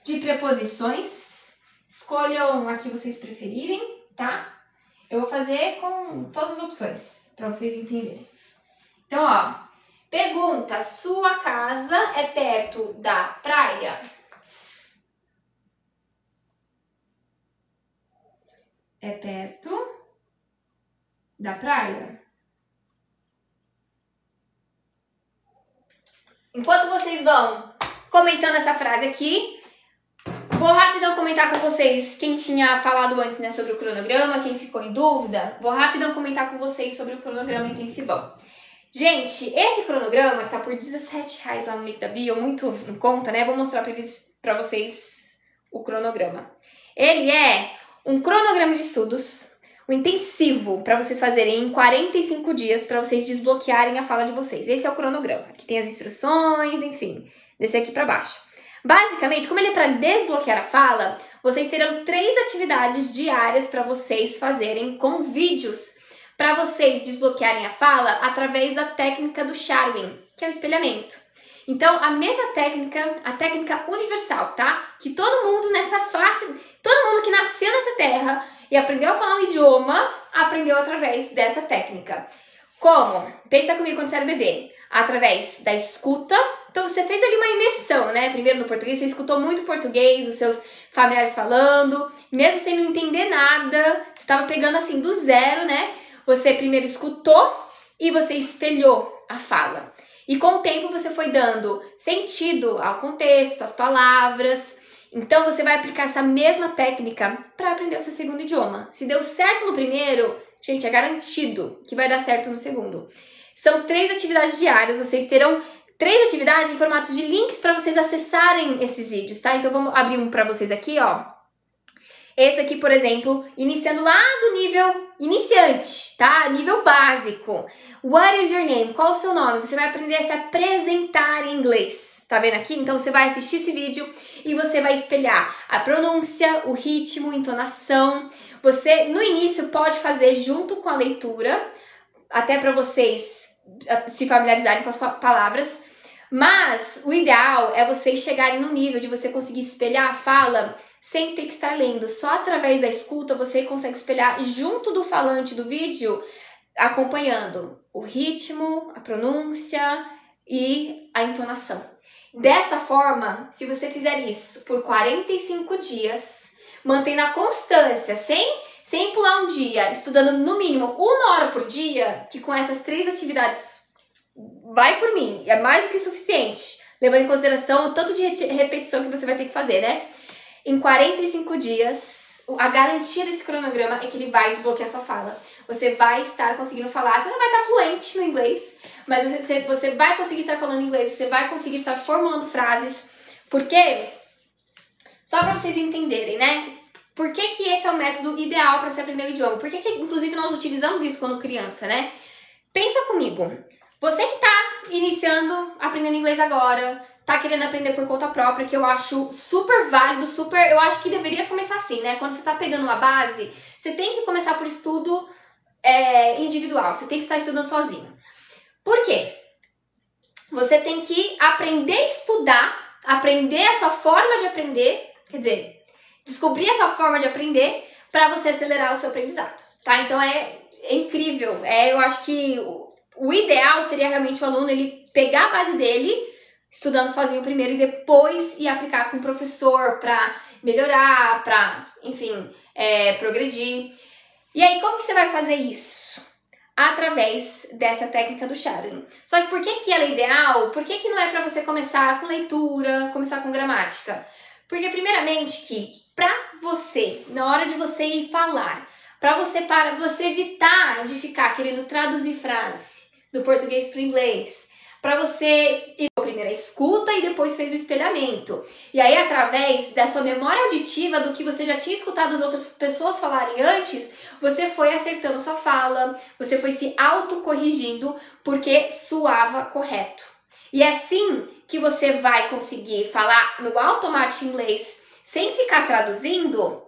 de preposições. Escolham a que vocês preferirem, tá? Eu vou fazer com todas as opções, para vocês entenderem. Então, ó, pergunta, sua casa é perto da praia? É perto da praia? Enquanto vocês vão comentando essa frase aqui, vou rapidão comentar com vocês quem tinha falado antes, né, sobre o cronograma, quem ficou em dúvida. Vou rapidão comentar com vocês sobre o cronograma intensivão. Gente, esse cronograma que tá por R$17 lá no link da bio, muito em conta, né? Vou mostrar pra vocês o cronograma. Ele é um cronograma de estudos, um intensivo para vocês fazerem em 45 dias para vocês desbloquearem a fala de vocês. Esse é o cronograma. Aqui tem as instruções, enfim, desse aqui para baixo. Basicamente, como ele é para desbloquear a fala, vocês terão 3 atividades diárias para vocês fazerem com vídeos para vocês desbloquearem a fala através da técnica do Sharwin, que é o espelhamento. Então, a mesma técnica, a técnica universal, tá? Que todo mundo nessa face, todo mundo que nasceu nessa terra e aprendeu a falar um idioma, aprendeu através dessa técnica. Como? Pensa comigo quando você era bebê. Através da escuta. Então, você fez ali uma imersão, né? Primeiro no português, você escutou muito português, os seus familiares falando, mesmo sem não entender nada, você estava pegando assim do zero, né? Você primeiro escutou e você espelhou a fala. E com o tempo você foi dando sentido ao contexto, às palavras. Então você vai aplicar essa mesma técnica para aprender o seu segundo idioma. Se deu certo no primeiro, gente, é garantido que vai dar certo no segundo. São 3 atividades diárias, vocês terão 3 atividades em formato de links para vocês acessarem esses vídeos, tá? Então vamos abrir um para vocês aqui, ó. Esse aqui, por exemplo, iniciando lá do nível iniciante, tá? Nível básico. What is your name? Qual o seu nome? Você vai aprender a se apresentar em inglês. Tá vendo aqui? Então você vai assistir esse vídeo e você vai espelhar a pronúncia, o ritmo, a entonação. Você, no início, pode fazer junto com a leitura, até para vocês se familiarizarem com as palavras. Mas o ideal é vocês chegarem no nível de você conseguir espelhar a fala sem ter que estar lendo. Só através da escuta você consegue espelhar junto do falante do vídeo, acompanhando o ritmo, a pronúncia e a entonação. Dessa forma, se você fizer isso por 45 dias, mantendo a constância, sem pular um dia, estudando no mínimo 1 hora por dia, que com essas 3 atividades, vai por mim, é mais do que suficiente, levando em consideração o tanto de repetição que você vai ter que fazer, né? Em 45 dias, a garantia desse cronograma é que ele vai desbloquear sua fala. Você vai estar conseguindo falar, você não vai estar fluente no inglês, mas você vai conseguir estar falando inglês, você vai conseguir estar formulando frases, porque, só para vocês entenderem, né? Por que que esse é o método ideal para você aprender o idioma? Por que que, inclusive, nós utilizamos isso quando criança, né? Pensa comigo, você que tá iniciando, aprendendo inglês agora, tá querendo aprender por conta própria, que eu acho super válido, eu acho que deveria começar assim, né? Quando você tá pegando uma base, você tem que começar por estudo individual, você tem que estar estudando sozinho. Por quê? Você tem que aprender a estudar, aprender a sua forma de aprender, quer dizer, descobrir a sua forma de aprender para você acelerar o seu aprendizado, tá? Então é incrível, eu acho que o ideal seria realmente o aluno ele pegar a base dele, estudando sozinho primeiro e depois ir aplicar com o professor para melhorar, para, enfim, progredir. E aí, como que você vai fazer isso? Através dessa técnica do shadowing. Só que por que ela é ideal? Por que não é para você começar com leitura, começar com gramática? Porque, primeiramente, que para você, na hora de você ir falar, para você evitar de ficar querendo traduzir frase do português para o inglês, para você ir primeiro a escuta e depois fez o espelhamento. E aí, através da sua memória auditiva, do que você já tinha escutado as outras pessoas falarem antes, você foi acertando sua fala, você foi se autocorrigindo porque soava correto. E é assim que você vai conseguir falar no automático inglês sem ficar traduzindo,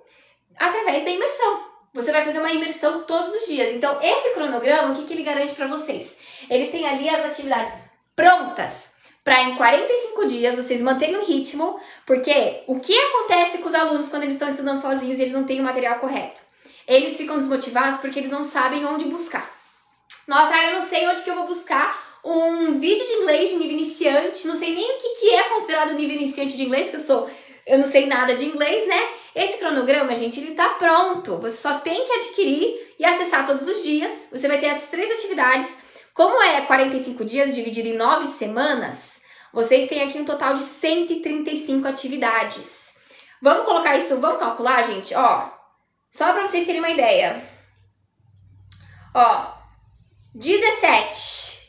através da imersão. Você vai fazer uma imersão todos os dias. Então, esse cronograma, o que ele garante para vocês? Ele tem ali as atividades prontas para em 45 dias vocês manterem o ritmo, porque o que acontece com os alunos quando eles estão estudando sozinhos e eles não têm o material correto? Eles ficam desmotivados porque eles não sabem onde buscar. Nossa, eu não sei onde que eu vou buscar um vídeo de inglês de nível iniciante, não sei nem o que é considerado nível iniciante de inglês, eu não sei nada de inglês, né? Esse cronograma, gente, ele tá pronto. Você só tem que adquirir e acessar todos os dias. Você vai ter as 3 atividades. Como é 45 dias dividido em 9 semanas, vocês têm aqui um total de 135 atividades. Vamos colocar isso, vamos calcular, gente? Ó, só para vocês terem uma ideia. Ó, R$17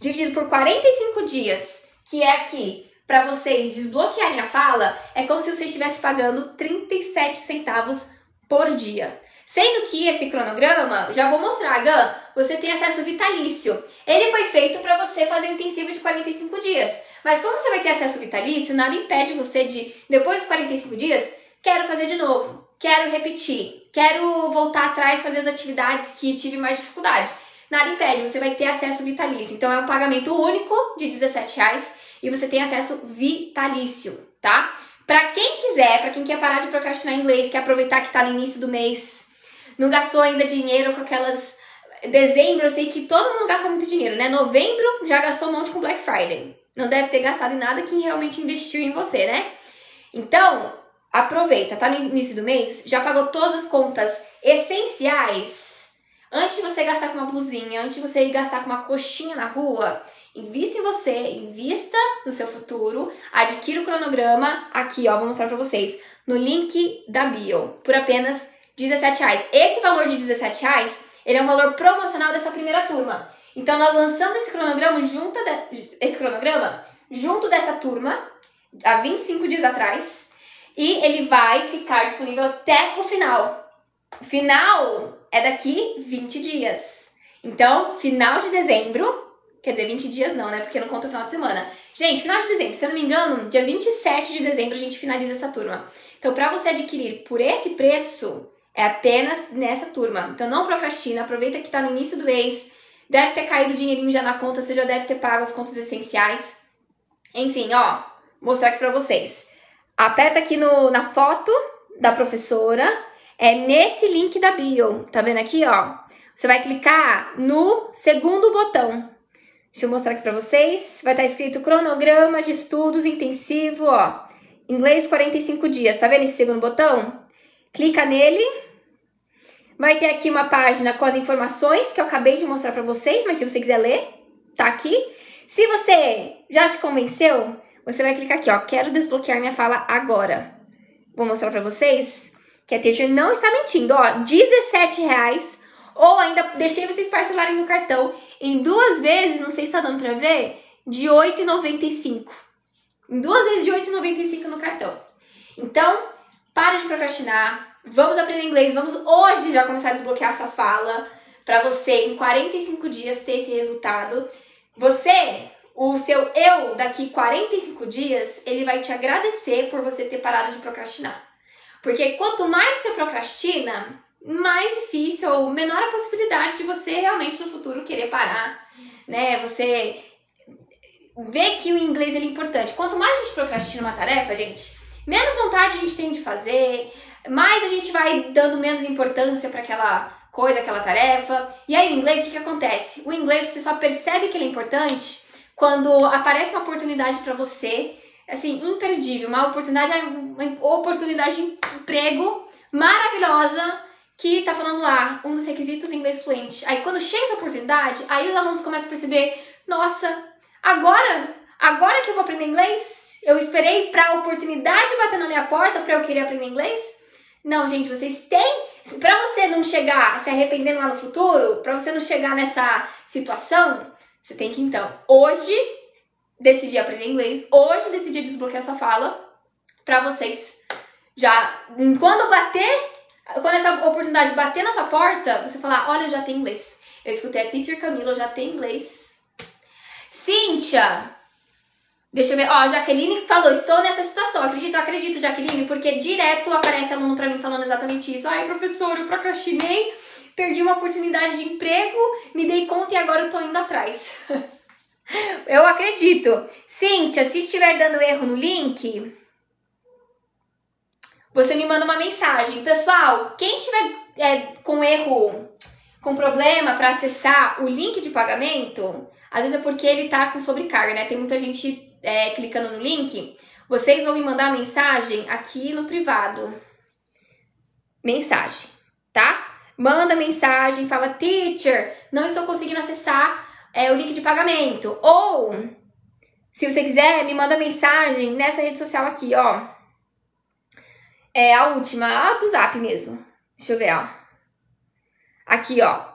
dividido por 45 dias, que é aqui para vocês desbloquearem a fala, é como se você estivesse pagando 37 centavos por dia. Sendo que esse cronograma, já vou mostrar, Gan, você tem acesso vitalício. Ele foi feito para você fazer um intensivo de 45 dias. Mas como você vai ter acesso vitalício, nada impede você de, depois dos 45 dias, quero fazer de novo, quero repetir, quero voltar atrás, fazer as atividades que tive mais dificuldade. Nada impede, você vai ter acesso vitalício. Então é um pagamento único de R$17 e você tem acesso vitalício, tá? Para quem quiser, para quem quer parar de procrastinar inglês, quer aproveitar que tá no início do mês, não gastou ainda dinheiro com aquelas... Dezembro, eu sei que todo mundo gasta muito dinheiro, né? Novembro já gastou um monte com Black Friday. Não deve ter gastado em nada quem realmente investiu em você, né? Então, aproveita, tá no início do mês, já pagou todas as contas essenciais. Antes de você gastar com uma blusinha, antes de você ir gastar com uma coxinha na rua, invista em você, invista no seu futuro, adquira o cronograma, aqui ó, vou mostrar pra vocês, no link da bio, por apenas R$17. Esse valor de R$17, ele é um valor promocional dessa primeira turma. Então nós lançamos esse cronograma junto dessa turma, há 25 dias atrás, e ele vai ficar disponível até o final. O final é daqui 20 dias. Então, final de dezembro, quer dizer, 20 dias não, né? Porque não conta o final de semana. Gente, final de dezembro, se eu não me engano, dia 27 de dezembro a gente finaliza essa turma. Então, para você adquirir por esse preço, é apenas nessa turma. Então, não procrastina, aproveita que tá no início do mês, deve ter caído o dinheirinho já na conta, você já deve ter pago as contas essenciais. Enfim, ó, mostrar aqui pra vocês. Aperta aqui na foto da professora, é nesse link da bio, tá vendo aqui, ó? Você vai clicar no segundo botão. Deixa eu mostrar aqui pra vocês. Vai estar escrito cronograma de estudos intensivo, ó. Inglês 45 dias, tá vendo esse segundo botão? Clica nele. Vai ter aqui uma página com as informações que eu acabei de mostrar pra vocês, mas se você quiser ler, tá aqui. Se você já se convenceu, você vai clicar aqui, ó. Quero desbloquear minha fala agora. Vou mostrar pra vocês que a teacher não está mentindo, ó. R$17. Ou ainda deixei vocês parcelarem no cartão em 2 vezes, não sei se tá dando pra ver, de R$8,95. Em 2 vezes de R$8,95 no cartão. Então, para de procrastinar. Vamos aprender inglês. Vamos hoje já começar a desbloquear sua fala para você, em 45 dias, ter esse resultado. o seu eu daqui 45 dias, ele vai te agradecer por você ter parado de procrastinar. Porque quanto mais você procrastina, mais difícil ou menor a possibilidade de você realmente no futuro querer parar, né? Você vê que o inglês ele é importante. Quanto mais a gente procrastina uma tarefa, gente, menos vontade a gente tem de fazer, mais a gente vai dando menos importância para aquela coisa, aquela tarefa. E aí, o inglês, o que acontece? O inglês, você só percebe que ele é importante quando aparece uma oportunidade para você, assim, imperdível, uma oportunidade de emprego maravilhosa que tá falando lá, um dos requisitos em inglês fluente. Aí, quando chega essa oportunidade, aí os alunos começam a perceber, nossa, agora que eu vou aprender inglês, eu esperei pra oportunidade bater na minha porta pra eu querer aprender inglês? Não, gente, vocês têm... Pra você não chegar se arrependendo lá no futuro, pra você não chegar nessa situação, você tem que, então, hoje, decidir aprender inglês, hoje decidir desbloquear sua fala, pra vocês já, quando essa oportunidade bater na sua porta, você falar, olha, eu já tenho inglês. Eu escutei a Teacher Camila, eu já tenho inglês. Cíntia, deixa eu ver, ó, Jaqueline falou, estou nessa situação, acredito, Jaqueline, porque direto aparece aluno pra mim falando exatamente isso. Ai, professor, eu procrastinei, perdi uma oportunidade de emprego, me dei conta e agora eu tô indo atrás. Eu acredito. Cíntia, se estiver dando erro no link, você me manda uma mensagem. Pessoal, quem estiver com erro, com problema para acessar o link de pagamento, às vezes é porque ele tá com sobrecarga, né? Tem muita gente clicando no link. Vocês vão me mandar mensagem aqui no privado. Mensagem, tá? Manda mensagem, fala, teacher, não estou conseguindo acessar o link de pagamento. Ou, se você quiser, me manda mensagem nessa rede social aqui, ó. É a última, a do Zap mesmo. Deixa eu ver, ó. Aqui, ó.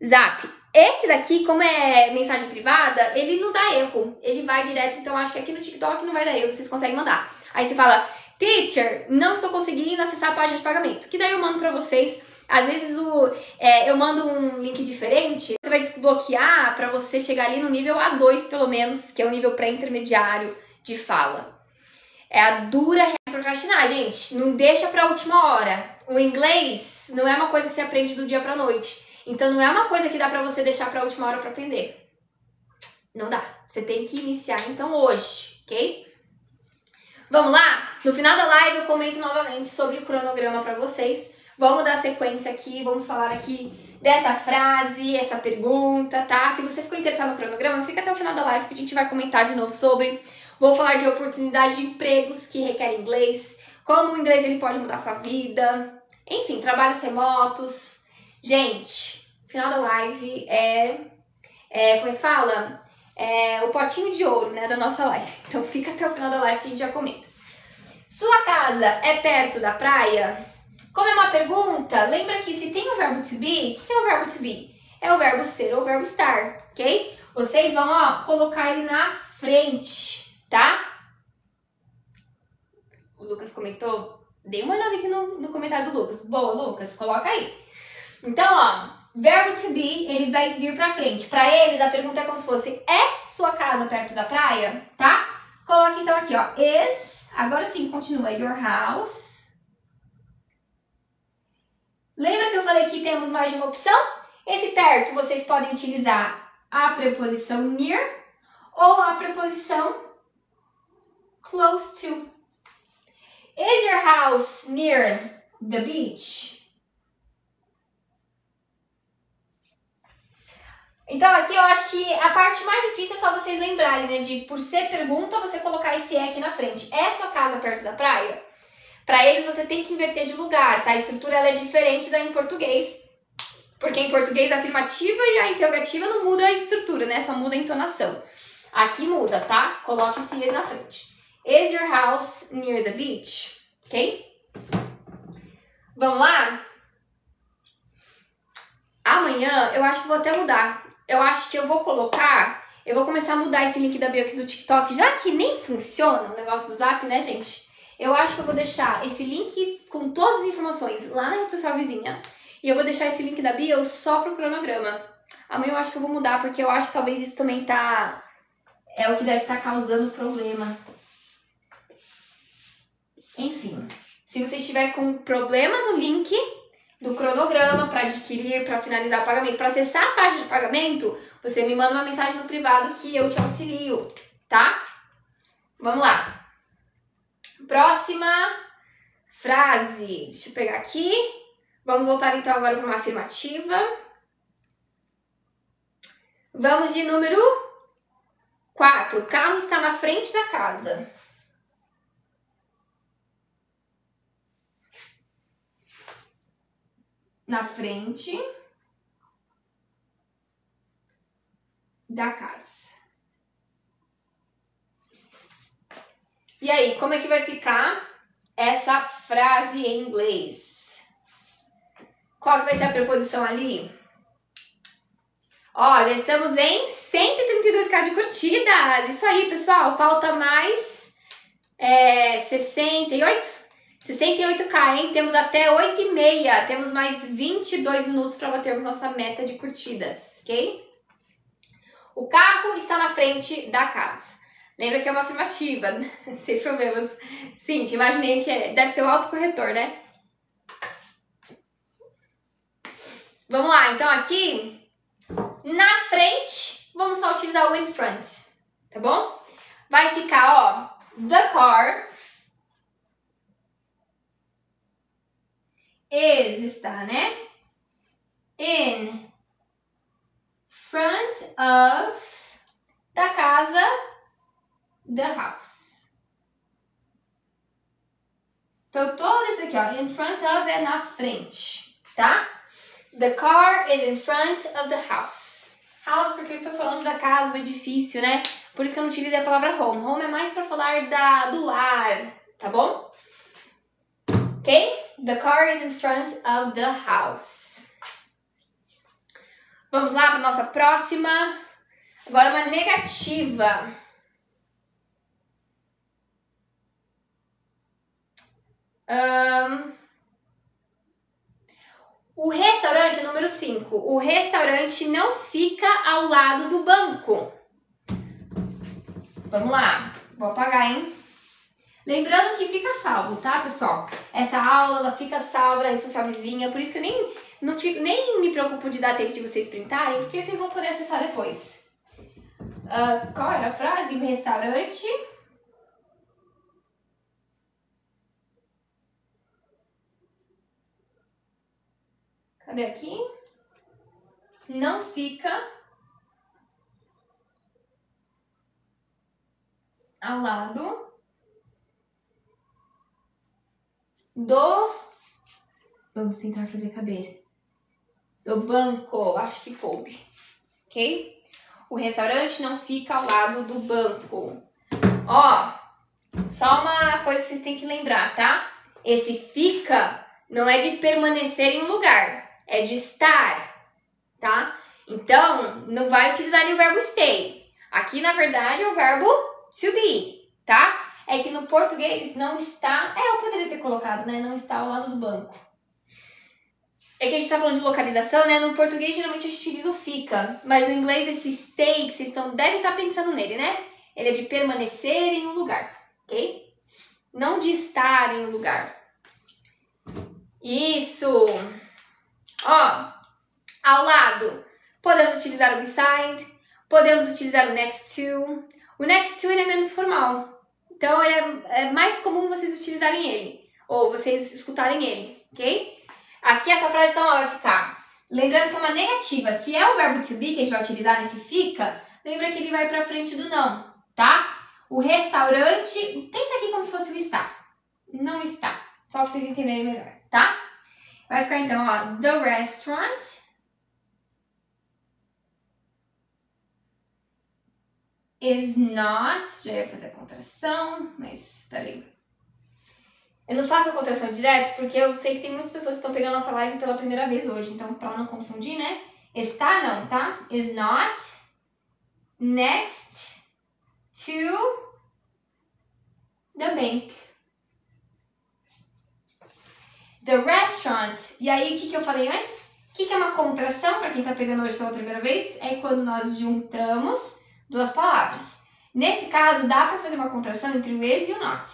Zap. Esse daqui, como é mensagem privada, ele não dá erro. Ele vai direto, então acho que aqui no TikTok não vai dar erro, vocês conseguem mandar. Aí você fala, teacher, não estou conseguindo acessar a página de pagamento. Que daí eu mando pra vocês. Às vezes eu mando um link diferente, você vai desbloquear pra você chegar ali no nível A2, pelo menos, que é o nível pré-intermediário de fala. É a dura regra de procrastinar, gente. Não deixa pra última hora. O inglês não é uma coisa que você aprende do dia pra noite. Então não é uma coisa que dá pra você deixar pra última hora pra aprender. Não dá. Você tem que iniciar, então, hoje, ok? Vamos lá? No final da live eu comento novamente sobre o cronograma pra vocês. Vamos dar sequência aqui, vamos falar aqui dessa frase, essa pergunta, tá? Se você ficou interessado no cronograma, fica até o final da live que a gente vai comentar de novo sobre. Vou falar de oportunidade de empregos que requerem inglês, como o inglês ele pode mudar a sua vida, enfim, trabalhos remotos. Gente, final da live como é que fala? É o potinho de ouro, né, da nossa live. Então fica até o final da live que a gente já comenta. Sua casa é perto da praia? Como é uma pergunta, lembra que se tem o verbo to be, o que é o verbo to be? É o verbo ser ou o verbo estar, ok? Vocês vão, ó, colocar ele na frente, tá? O Lucas comentou, dei uma olhada aqui no comentário do Lucas. Boa, Lucas, coloca aí. Então, ó, verbo to be, ele vai vir pra frente. Pra eles, a pergunta é como se fosse, é sua casa perto da praia, tá? Coloca então aqui, ó, is, agora sim, continua, your house. Lembra que eu falei que temos mais de uma opção? Esse perto, vocês podem utilizar a preposição near ou a preposição close to. Is your house near the beach? Então aqui eu acho que a parte mais difícil é só vocês lembrarem, né? De por ser pergunta, você colocar esse é aqui na frente. É sua casa perto da praia? Para eles você tem que inverter de lugar, tá? A estrutura ela é diferente da em português. Porque em português a afirmativa e a interrogativa não muda a estrutura, né? Só muda a entonação. Aqui muda, tá? Coloque esse is na frente. Is your house near the beach? Ok? Vamos lá? Amanhã eu acho que vou até mudar. Eu acho que eu vou começar a mudar esse link da bio aqui do TikTok, já que nem funciona o negócio do Zap, né, gente? Eu acho que eu vou deixar esse link com todas as informações lá na rede social vizinha. E eu vou deixar esse link da bio só pro cronograma. Amanhã eu acho que eu vou mudar, porque eu acho que talvez isso também tá... É o que deve estar causando problema. Enfim, se você estiver com problemas no link do cronograma para adquirir, para finalizar o pagamento, para acessar a página de pagamento, você me manda uma mensagem no privado que eu te auxilio, tá? Vamos lá. Próxima frase. Deixa eu pegar aqui. Vamos voltar então agora para uma afirmativa. Vamos de número 4. O carro está na frente da casa. Na frente da casa. E aí, como é que vai ficar essa frase em inglês? Qual que vai ser a preposição ali? Ó, já estamos em 132k de curtidas. Isso aí, pessoal. Falta mais 68k, hein? Temos até 8h30. Temos mais 22 minutos para batermos nossa meta de curtidas, ok? O carro está na frente da casa. Lembra que é uma afirmativa, sem problemas. Sim, te imaginei que deve ser o autocorretor, né? Vamos lá, então aqui, na frente, vamos só utilizar o in front, tá bom? Vai ficar, ó, the car está, né? In front of da casa, the house. Então, todo esse aqui, ó, in front of é na frente, tá? The car is in front of the house. House porque eu estou falando da casa, do edifício, né? Por isso que eu não utilizei a palavra home. Home é mais para falar do lar, tá bom? Ok? The car is in front of the house. Vamos lá para nossa próxima. Agora uma negativa. O restaurante, número 5. O restaurante não fica ao lado do banco. Vamos lá. Vou apagar, hein? Lembrando que fica salvo, tá, pessoal? Essa aula, ela fica salva na rede social vizinha. Por isso que eu nem me preocupo de dar tempo de vocês printarem, porque vocês vão poder acessar depois. Qual era a frase? O restaurante... Cadê aqui? Não fica ao lado do... Vamos tentar fazer caber. Do banco, acho que coube. Ok? O restaurante não fica ao lado do banco. Ó, só uma coisa que vocês têm que lembrar, tá? Esse fica não é de permanecer em um lugar. É de estar, tá? Então, não vai utilizar ali o verbo stay. Aqui, na verdade, é o verbo to be, tá? É que no português não está... eu poderia ter colocado, né? Não está ao lado do banco. É que a gente tá falando de localização, né? No português, geralmente, a gente utiliza o fica. Mas no inglês, esse stay, que vocês devem estar pensando nele, né? Ele é de permanecer em um lugar, ok? Não de estar em um lugar. Isso! Ó, ao lado, podemos utilizar o beside, podemos utilizar o next to. O next to ele é menos formal, então ele é mais comum vocês utilizarem ele, ou vocês escutarem ele, ok? Aqui essa frase então vai ficar, lembrando que é uma negativa, se é o verbo to be que a gente vai utilizar nesse fica, lembra que ele vai pra frente do não, tá? O restaurante, pensa aqui como se fosse o está, não está, só pra vocês entenderem melhor, tá? Vai ficar então, ó, the restaurant is not, já ia fazer a contração, mas peraí. Eu não faço a contração direto porque eu sei que tem muitas pessoas que estão pegando nossa live pela primeira vez hoje, então pra não confundir, né? Está não, tá? Is not next to the bank. The restaurant, e aí o que eu falei antes? que é uma contração, para quem tá pegando hoje pela primeira vez? É quando nós juntamos duas palavras. Nesse caso, dá para fazer uma contração entre o is e o not.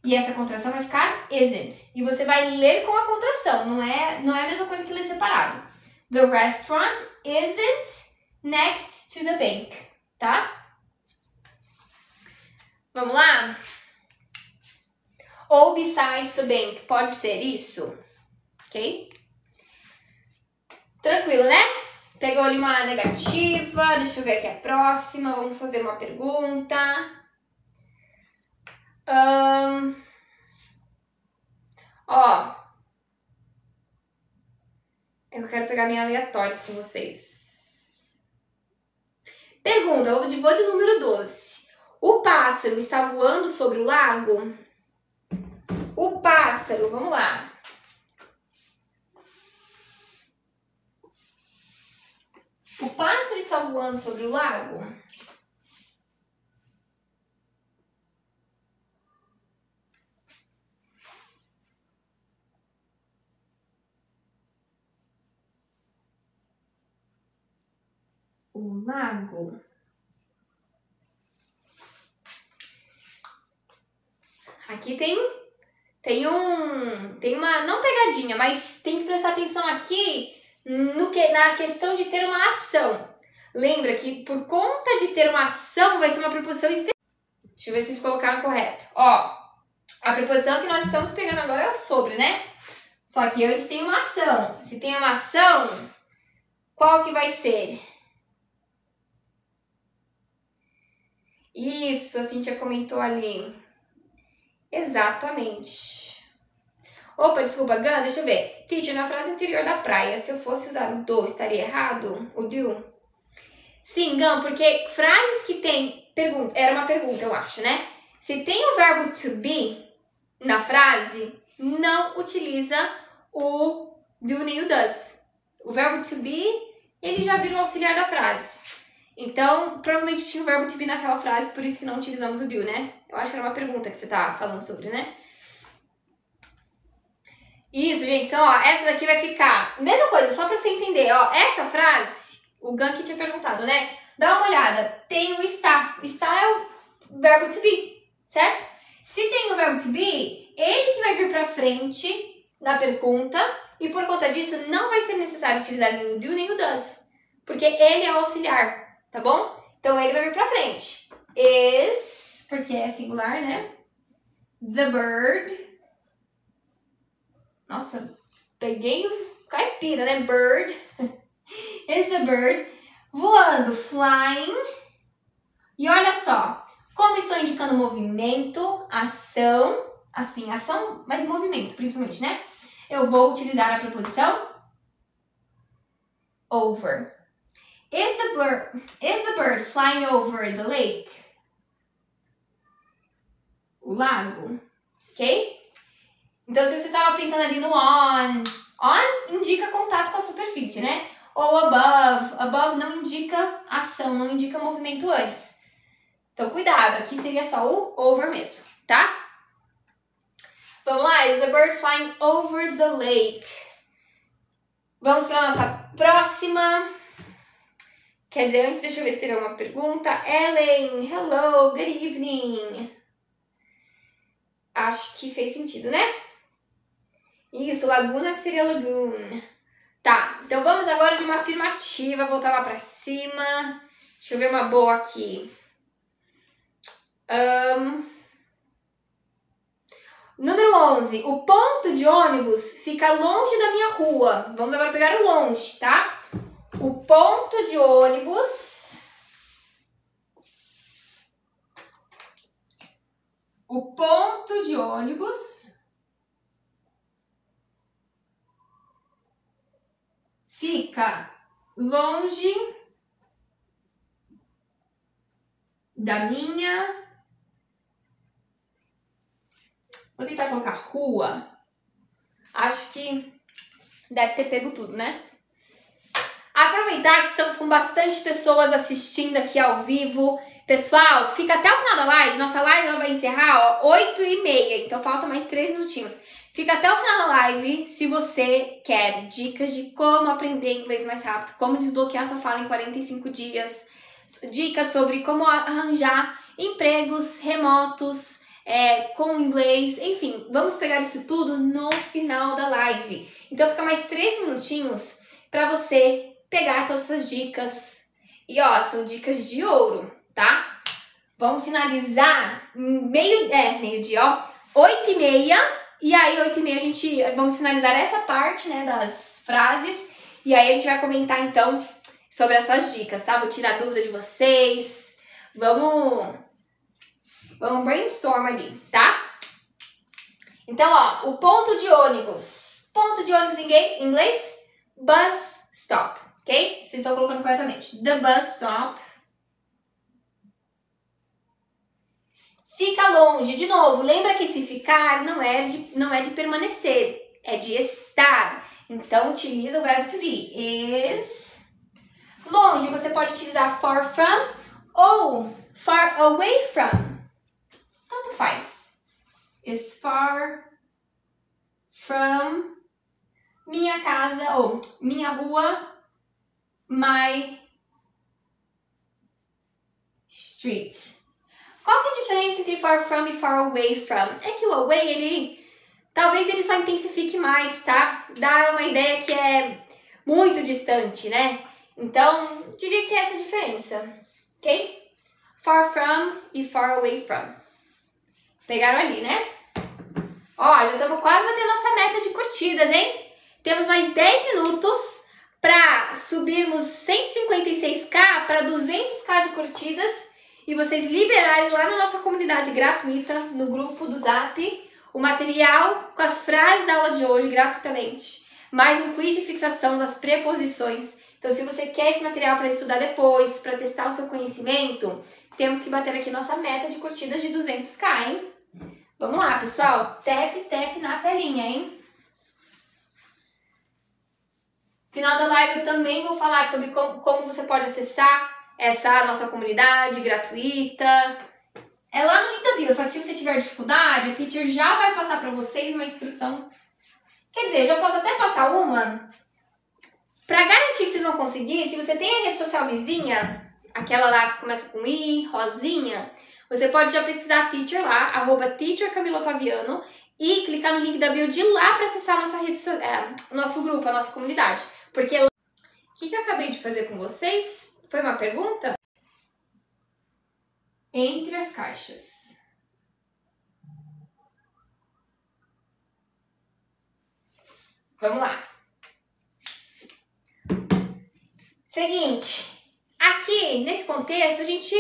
E essa contração vai ficar isn't. E você vai ler com a contração, não é a mesma coisa que ler separado. The restaurant isn't next to the bank, tá? Vamos lá? Ou besides the bank, pode ser isso, ok? Tranquilo, né? Pegou ali uma negativa, deixa eu ver aqui a próxima, vamos fazer uma pergunta. Ó, eu quero pegar minha aleatória com vocês. Pergunta, vou de número 12. O pássaro está voando sobre o lago? O pássaro, vamos lá. O pássaro está voando sobre o lago? O lago. Aqui tem uma, não pegadinha, mas tem que prestar atenção aqui na questão de ter uma ação. Lembra que por conta de ter uma ação vai ser uma preposição específica. Deixa eu ver se vocês colocaram correto. Ó, a preposição que nós estamos pegando agora é o sobre, né? Só que antes tem uma ação. Se tem uma ação, qual que vai ser? Isso, a Cintia comentou ali. Exatamente. Opa, desculpa, Gan, deixa eu ver. Teacher, na frase anterior da praia, se eu fosse usar o do, estaria errado? O do? Sim, Gan, porque frases que tem... Era uma pergunta, eu acho, né? Se tem o verbo to be na frase, não utiliza o do nem o does. O verbo to be, ele já vira o auxiliar da frase. Então, provavelmente tinha o verbo to be naquela frase, por isso que não utilizamos o do, né? Eu acho que era uma pergunta que você tá falando sobre, né? Isso, gente. Então, ó, essa daqui vai ficar... Mesma coisa, só pra você entender, ó. Essa frase, o Gan que tinha perguntado, né? Dá uma olhada. Tem o está. O está é o verbo to be, certo? Se tem o verbo to be, ele que vai vir pra frente da pergunta e por conta disso não vai ser necessário utilizar nem o do nem o does, porque ele é o auxiliar. Tá bom? Então, ele vai vir pra frente. Is, porque é singular, né? The bird. Nossa, peguei o caipira, né? Bird. Is the bird. Voando, flying. E olha só. Como estou indicando movimento, ação. Assim, ação, mas movimento, principalmente, né? Eu vou utilizar a preposição over. Is the bird flying over the lake? O lago, ok? Então, se você estava pensando ali no on indica contato com a superfície, né? Ou above não indica ação, não indica movimento antes. Então, cuidado, aqui seria só o over mesmo, tá? Vamos lá, is the bird flying over the lake? Vamos para a nossa próxima. Quer dizer, antes, deixa eu ver se teve alguma pergunta. Ellen, hello, good evening. Acho que fez sentido, né? Isso, laguna que seria lagoon. Tá, então vamos agora de uma afirmativa, voltar lá pra cima. Deixa eu ver uma boa aqui. Número 11. O ponto de ônibus fica longe da minha rua. Vamos agora pegar o longe, tá? O ponto de ônibus... O ponto de ônibus fica longe da minha... Vou tentar colocar rua. Acho que deve ter pego tudo, né? Aproveitar que estamos com bastante pessoas assistindo aqui ao vivo. Pessoal, fica até o final da live. Nossa live ela vai encerrar, ó, 8h30. Então falta mais 3 minutinhos. Fica até o final da live se você quer dicas de como aprender inglês mais rápido, como desbloquear sua fala em 45 dias, dicas sobre como arranjar empregos remotos com inglês, enfim, vamos pegar isso tudo no final da live. Então fica mais 3 minutinhos para você pegar todas essas dicas. E ó, são dicas de ouro, tá? Vamos finalizar meio-dia, ó, 8h30. E aí, 8h30, vamos finalizar essa parte, né, das frases. E aí a gente vai comentar, então, sobre essas dicas, tá? Vou tirar dúvida de vocês. Vamos brainstorm ali, tá? Então, ó, o ponto de ônibus. Ponto de ônibus em inglês? Bus stop, ok? Vocês estão colocando corretamente. The bus stop. Fica longe. De novo, lembra que esse ficar não é de permanecer, é de estar. Então, utiliza o verbo to be. Is longe. Você pode utilizar far from ou far away from. Tanto faz. Is far from minha casa ou minha rua, my street. Qual que é a diferença entre far from e far away from? É que o away, talvez ele só intensifique mais, tá? Dá uma ideia que é muito distante, né? Então, diria que é essa a diferença, ok? Far from e far away from. Pegaram ali, né? Ó, já estamos quase batendo nossa meta de curtidas, hein? Temos mais 10 minutos para subirmos 156k para 200k de curtidas. E vocês liberarem lá na nossa comunidade gratuita, no grupo do Zap, o material com as frases da aula de hoje gratuitamente, mais um quiz de fixação das preposições. Então, se você quer esse material para estudar depois, para testar o seu conhecimento, temos que bater aqui nossa meta de curtidas de 200k, hein? Vamos lá, pessoal. Tap na telinha, hein? Final da live eu também vou falar sobre como você pode acessar essa nossa comunidade gratuita. É lá no link da bio, só que se você tiver dificuldade, a teacher já vai passar para vocês uma instrução. Quer dizer, já posso até passar uma. Para garantir que vocês vão conseguir, se você tem a rede social vizinha, aquela lá que começa com I, rosinha, você pode já pesquisar teacher lá, @teachercamilotaviano, e clicar no link da bio de lá para acessar a nossa rede nosso grupo, a nossa comunidade. Porque o que eu acabei de fazer com vocês? Foi uma pergunta? Entre as caixas. Vamos lá. Seguinte, aqui nesse contexto a gente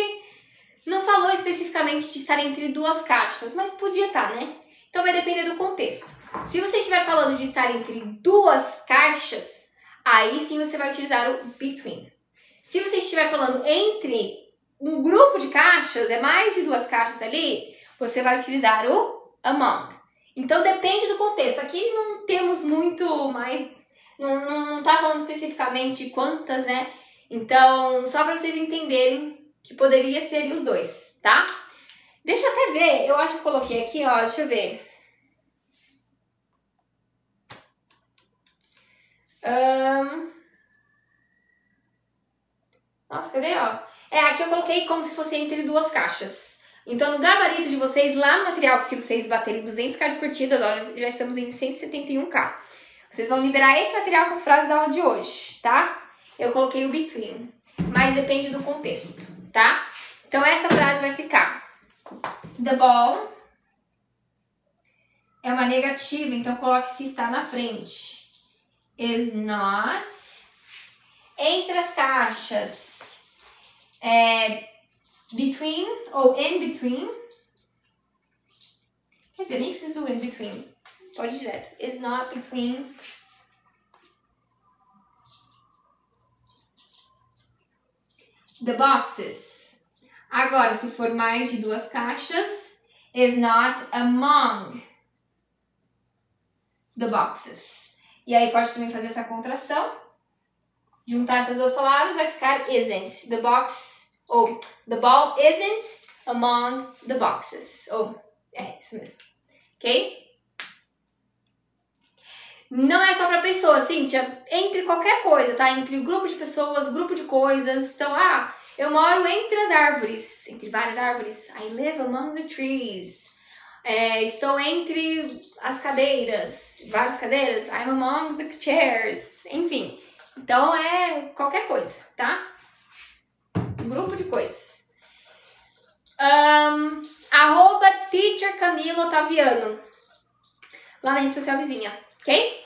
não falou especificamente de estar entre duas caixas, mas podia estar, né? Então vai depender do contexto. Se você estiver falando de estar entre duas caixas, aí sim você vai utilizar o between. Se você estiver falando entre um grupo de caixas, é mais de duas caixas ali, você vai utilizar o among. Então depende do contexto. Aqui não temos muito mais, não tá falando especificamente quantas, né? Então, só para vocês entenderem que poderia ser os dois, tá? Deixa eu até ver, eu acho que eu coloquei aqui, ó, deixa eu ver. Nossa, cadê, ó? Aqui eu coloquei como se fosse entre duas caixas. Então, no gabarito de vocês, lá no material, que se vocês baterem 200k de curtidas, ó, já estamos em 171k. Vocês vão liberar esse material com as frases da aula de hoje, tá? Eu coloquei o between, mas depende do contexto, tá? Então, essa frase vai ficar: the ball é uma negativa, então coloque se está na frente. Is not. Entre as caixas, between ou in between. Quer dizer, nem precisa do in between. Pode ir direto. Is not between the boxes. Agora, se for mais de duas caixas, is not among the boxes. E aí pode também fazer essa contração. Juntar essas duas palavras vai ficar isn't. The box, ou the ball isn't among the boxes. Ou, isso mesmo. Ok? Não é só pra pessoa, Cíntia, entre qualquer coisa, tá? Entre grupo de pessoas, grupo de coisas. Então, eu moro entre as árvores, entre várias árvores. I live among the trees. Estou entre as cadeiras, várias cadeiras. I'm among the chairs. Enfim, então é qualquer coisa, tá? Grupo de coisas. @Teacher Camila Otaviano. Lá na rede social vizinha, ok?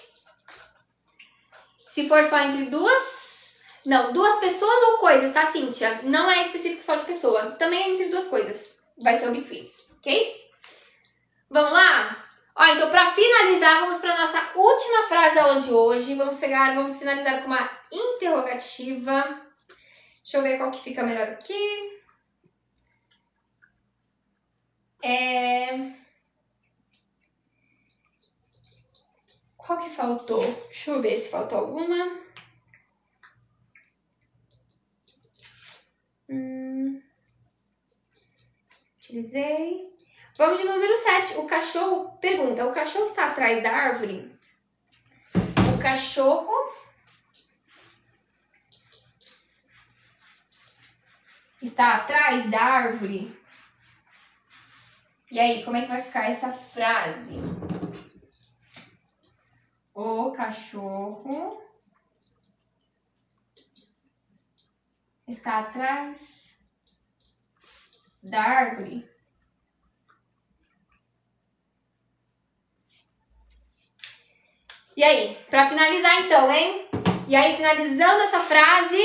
Se for só entre duas pessoas ou coisas, tá, Cíntia? Não é específico só de pessoa. Também é entre duas coisas. Vai ser o between, ok? Vamos lá? Então pra finalizar, vamos pra nossa última frase da aula de hoje. Vamos finalizar com uma interrogativa. Deixa eu ver qual que fica melhor aqui. Qual que faltou? Deixa eu ver se faltou alguma. Utilizei. Vamos de número 7. O cachorro pergunta: o cachorro está atrás da árvore? O cachorro está atrás da árvore? E aí, como é que vai ficar essa frase? O cachorro está atrás da árvore. E aí, para finalizar então, hein? E aí, finalizando essa frase,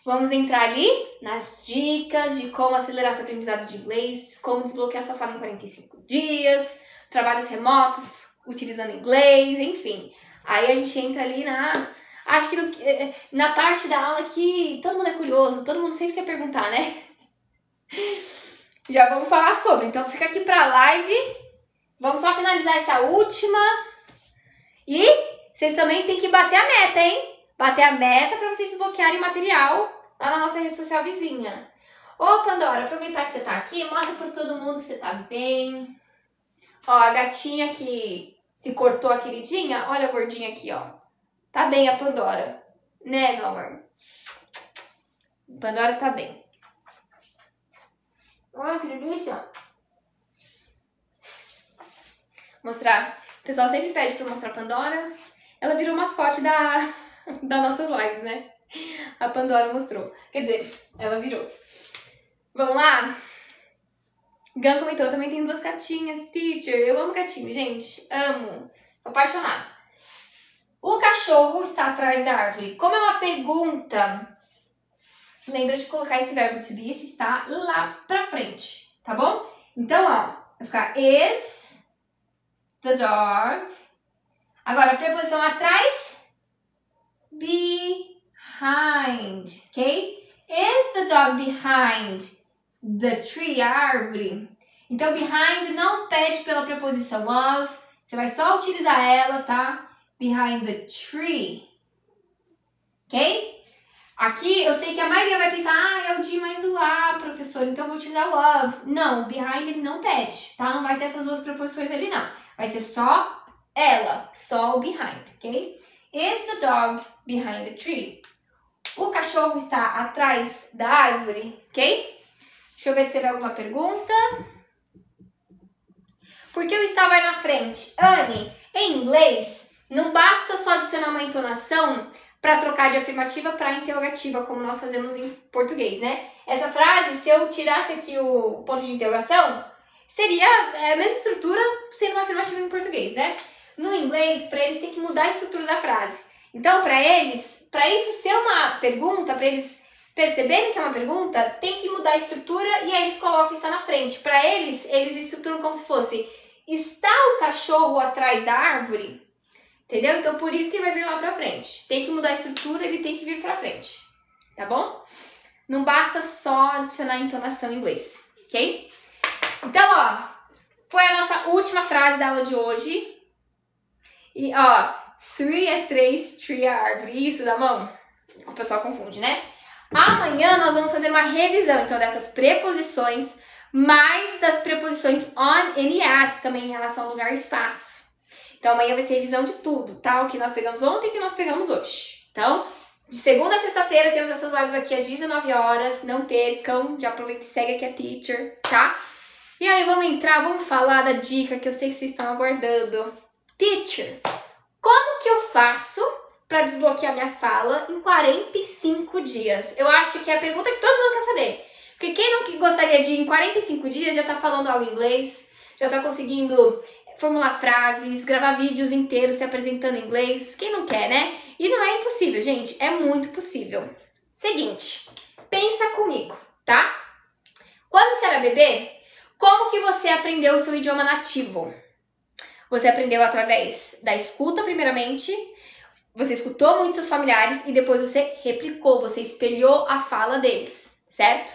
vamos entrar ali nas dicas de como acelerar seu aprendizado de inglês, como desbloquear sua fala em 45 dias, trabalhos remotos utilizando inglês, enfim. Aí a gente entra ali acho que na parte da aula que todo mundo é curioso, todo mundo sempre quer perguntar, né? Já vamos falar sobre, então fica aqui pra live. Vamos só finalizar essa última. E vocês também têm que bater a meta, hein? Bater a meta pra vocês desbloquearem material lá na nossa rede social vizinha. Ô, Pandora, aproveitar que você tá aqui, mostra pra todo mundo que você tá bem. Ó, a gatinha que se cortou, a queridinha, olha a gordinha aqui, ó. Tá bem a Pandora, né, meu amor? Pandora tá bem. Olha que delícia. Mostrar. O pessoal sempre pede pra mostrar a Pandora. Ela virou mascote das nossas lives, né? A Pandora mostrou. Quer dizer, ela virou. Vamos lá? Gan comentou, também tem 2 gatinhas. Teacher, eu amo gatinho, gente. Amo. Sou apaixonada. O cachorro está atrás da árvore. Como é uma pergunta, lembra de colocar esse verbo to be, esse está lá pra frente, tá bom? Então, vai ficar is the dog. Agora, a preposição atrás, behind, ok? Is the dog behind the tree, a árvore? Então, behind não pede pela preposição of, você vai só utilizar ela, tá? Behind the tree, ok? Aqui, eu sei que a maioria vai pensar, é o de mais o a, professor, então eu vou utilizar o of. Não, behind ele não pede, tá? Não vai ter essas 2 preposições ali, não. Vai ser só ela, só o behind, ok? Is the dog behind the tree? O cachorro está atrás da árvore, ok? Deixa eu ver se teve alguma pergunta. Por que o está vai na frente? Anne, em inglês, não basta só adicionar uma entonação para trocar de afirmativa para interrogativa, como nós fazemos em português, né? Essa frase, se eu tirasse aqui o ponto de interrogação, seria a mesma estrutura sendo uma afirmativa em português, né? No inglês, para eles, tem que mudar a estrutura da frase. Então, para isso ser uma pergunta, para eles perceberem que é uma pergunta, tem que mudar a estrutura e aí eles colocam está na frente. Para eles estruturam como se fosse está o cachorro atrás da árvore? Entendeu? Então, por isso que ele vai vir lá pra frente. Tem que mudar a estrutura, ele tem que vir pra frente. Tá bom? Não basta só adicionar entonação em inglês, ok? Então, foi a nossa última frase da aula de hoje. E, 3 é 3, tree é árvore. Isso, da mão? O pessoal confunde, né? Amanhã nós vamos fazer uma revisão, então, dessas preposições, mais das preposições on e at, também em relação ao lugar e espaço. Então amanhã vai ser revisão de tudo, tá? O que nós pegamos ontem e o que nós pegamos hoje. Então, de segunda a sexta-feira temos essas lives aqui às 19 horas. Não percam, já aproveita e segue aqui a Teacher, tá? E aí vamos falar da dica que eu sei que vocês estão aguardando. Teacher, como que eu faço para desbloquear minha fala em 45 dias? Eu acho que é a pergunta que todo mundo quer saber. Porque quem não gostaria de, em 45 dias, já tá falando algo em inglês, já tá conseguindo formular frases, gravar vídeos inteiros se apresentando em inglês. Quem não quer, né? E não é impossível, gente. É muito possível. Seguinte, pensa comigo, tá? Quando você era bebê, como que você aprendeu o seu idioma nativo? Você aprendeu através da escuta, primeiramente. Você escutou muito seus familiares e depois você replicou, você espelhou a fala deles, certo?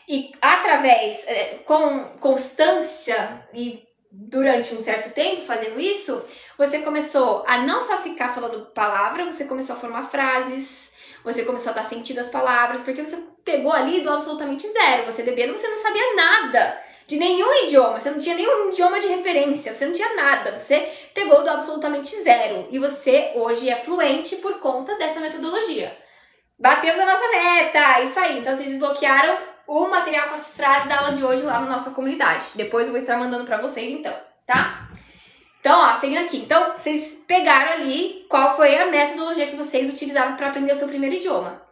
E através, com constância e durante um certo tempo fazendo isso, você começou a não só ficar falando palavra, você começou a formar frases, você começou a dar sentido às palavras, porque você pegou ali do absolutamente zero. Você bebendo, você não sabia nada de nenhum idioma, você não tinha nenhum idioma de referência, você não tinha nada, você pegou do absolutamente zero. E você hoje é fluente por conta dessa metodologia. Batemos a nossa meta, isso aí. Então vocês desbloquearam o material com as frases da aula de hoje lá na nossa comunidade. Depois eu vou estar mandando pra vocês então, tá? Então, ó, seguindo aqui. Então, vocês pegaram ali qual foi a metodologia que vocês utilizaram para aprender o seu primeiro idioma.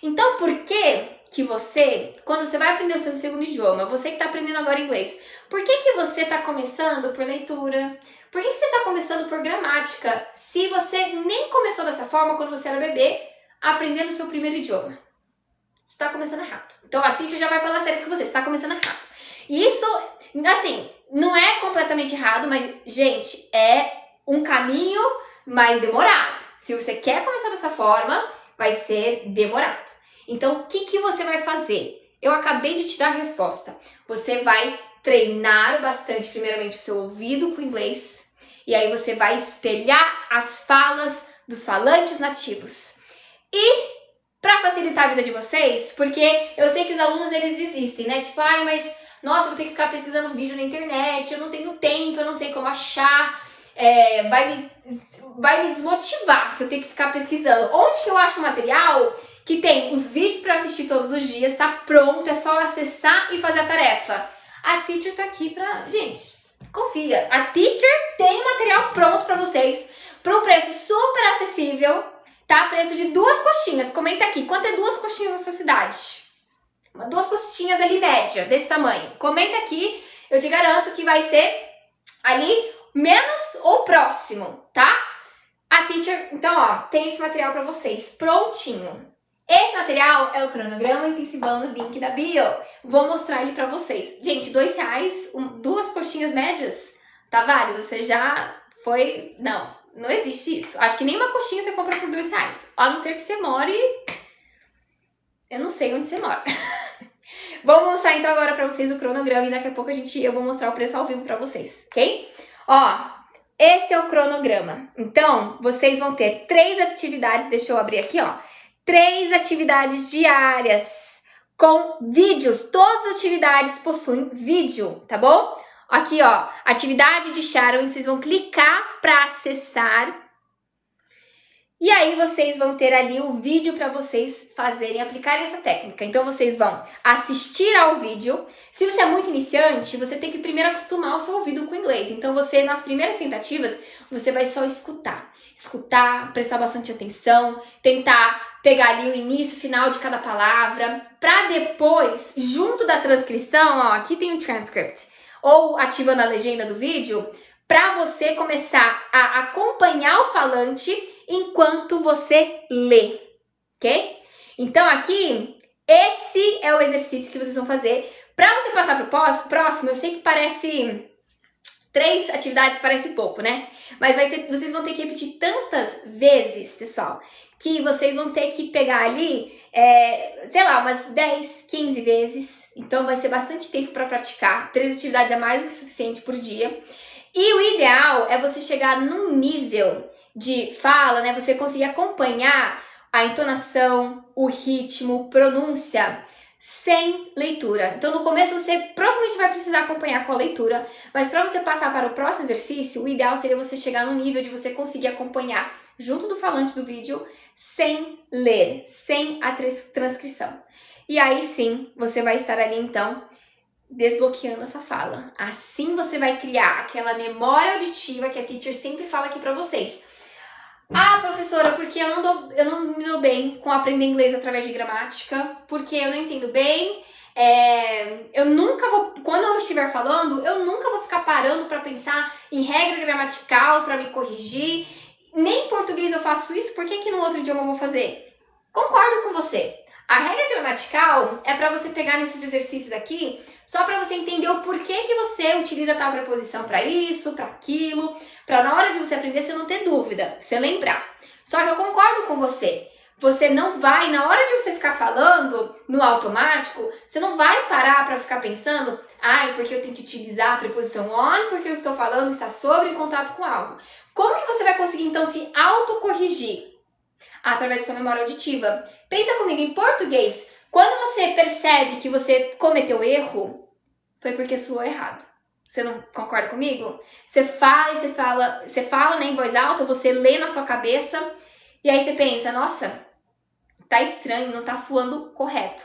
Então, por que você, quando você vai aprender o seu segundo idioma, você que tá aprendendo agora inglês, por que você tá começando por leitura? Por que você tá começando por gramática? Se você nem começou dessa forma quando você era bebê, aprendendo o seu primeiro idioma. Você tá começando errado. Então, a teacher já vai falar sério com você tá começando errado. E isso, assim, não é completamente errado, mas, gente, é um caminho mais demorado. Se você quer começar dessa forma, vai ser demorado. Então, o que você vai fazer? Eu acabei de te dar a resposta. Você vai treinar bastante, primeiramente, o seu ouvido com o inglês. E aí você vai espelhar as falas dos falantes nativos. E, para facilitar a vida de vocês, porque eu sei que os alunos, eles desistem, né? Tipo, ai, mas, nossa, eu vou ter que ficar pesquisando vídeo na internet, eu não tenho tempo, eu não sei como achar, vai me desmotivar se eu tenho que ficar pesquisando. Onde que eu acho material que tem os vídeos para assistir todos os dias, tá pronto, é só acessar e fazer a tarefa? A Teacher tá aqui pra... Gente, confia. A Teacher tem material pronto pra vocês, por um preço super acessível, tá? Preço de 2 coxinhas. Comenta aqui, quanto é 2 coxinhas na sua cidade? 2 coxinhas ali, média, desse tamanho. Comenta aqui, eu te garanto que vai ser ali menos ou próximo, tá? A Teacher, então, ó, tem esse material pra vocês, prontinho. Esse material é o cronograma intensivão no link da bio. Vou mostrar ele pra vocês. Gente, R$2, 2 coxinhas médias, tá válido? Você já foi... Não existe isso. Acho que nem uma coxinha você compra por R$2. A não ser que você more... Eu não sei onde você mora. Vou mostrar então agora pra vocês o cronograma e daqui a pouco eu vou mostrar o preço ao vivo pra vocês, ok? Ó, esse é o cronograma. Então, vocês vão ter 3 atividades, deixa eu abrir aqui, ó. 3 atividades diárias com vídeos. Todas as atividades possuem vídeo, tá bom? Aqui, ó, atividade de shadowing, vocês vão clicar para acessar. E aí vocês vão ter ali o vídeo para vocês fazerem, aplicarem essa técnica. Então vocês vão assistir ao vídeo. Se você é muito iniciante, você tem que primeiro acostumar o seu ouvido com o inglês. Então você, nas primeiras tentativas, você vai só escutar. Escutar, prestar bastante atenção, tentar pegar ali o início e final de cada palavra, para depois, junto da transcrição, ó, aqui tem o transcript, ou ativando a legenda do vídeo, para você começar a acompanhar o falante enquanto você lê, ok? Então aqui, esse é o exercício que vocês vão fazer. Para você passar para o próximo, eu sei que parece... 3 atividades parece pouco, né? Mas vocês vão ter que repetir tantas vezes, pessoal, que vocês vão ter que pegar ali, sei lá, umas 10, 15 vezes. Então vai ser bastante tempo para praticar. 3 atividades é mais do que suficiente por dia. E o ideal é você chegar num nível de fala, né? Você conseguir acompanhar a entonação, o ritmo, pronúncia, sem leitura. Então, no começo, você provavelmente vai precisar acompanhar com a leitura, mas para você passar para o próximo exercício, o ideal seria você chegar no nível de você conseguir acompanhar junto do falante do vídeo, sem ler, sem a transcrição. E aí sim, você vai estar ali, então, desbloqueando a sua fala. Assim você vai criar aquela memória auditiva que a teacher sempre fala aqui para vocês. Ah, professora, porque eu não me dou bem com aprender inglês através de gramática, porque eu não entendo bem, eu nunca vou, quando eu estiver falando, eu nunca vou ficar parando para pensar em regra gramatical para me corrigir. Nem em português eu faço isso, por que no outro idioma eu vou fazer? Concordo com você. A regra gramatical é para você pegar nesses exercícios aqui, só para você entender o porquê que você utiliza tal preposição para isso, para aquilo, para na hora de você aprender você não ter dúvida, você lembrar. Só que eu concordo com você. Você não vai, na hora de você ficar falando no automático, você não vai parar para ficar pensando, porque eu tenho que utilizar a preposição on, porque eu estou falando, está sobre em contato com algo. Como que você vai conseguir então se autocorrigir? Através da sua memória auditiva. Pensa comigo, em português, quando você percebe que você cometeu erro, foi porque soou errado. Você não concorda comigo? Você fala né, em voz alta, você lê na sua cabeça, e aí você pensa, nossa, tá estranho, não tá soando correto.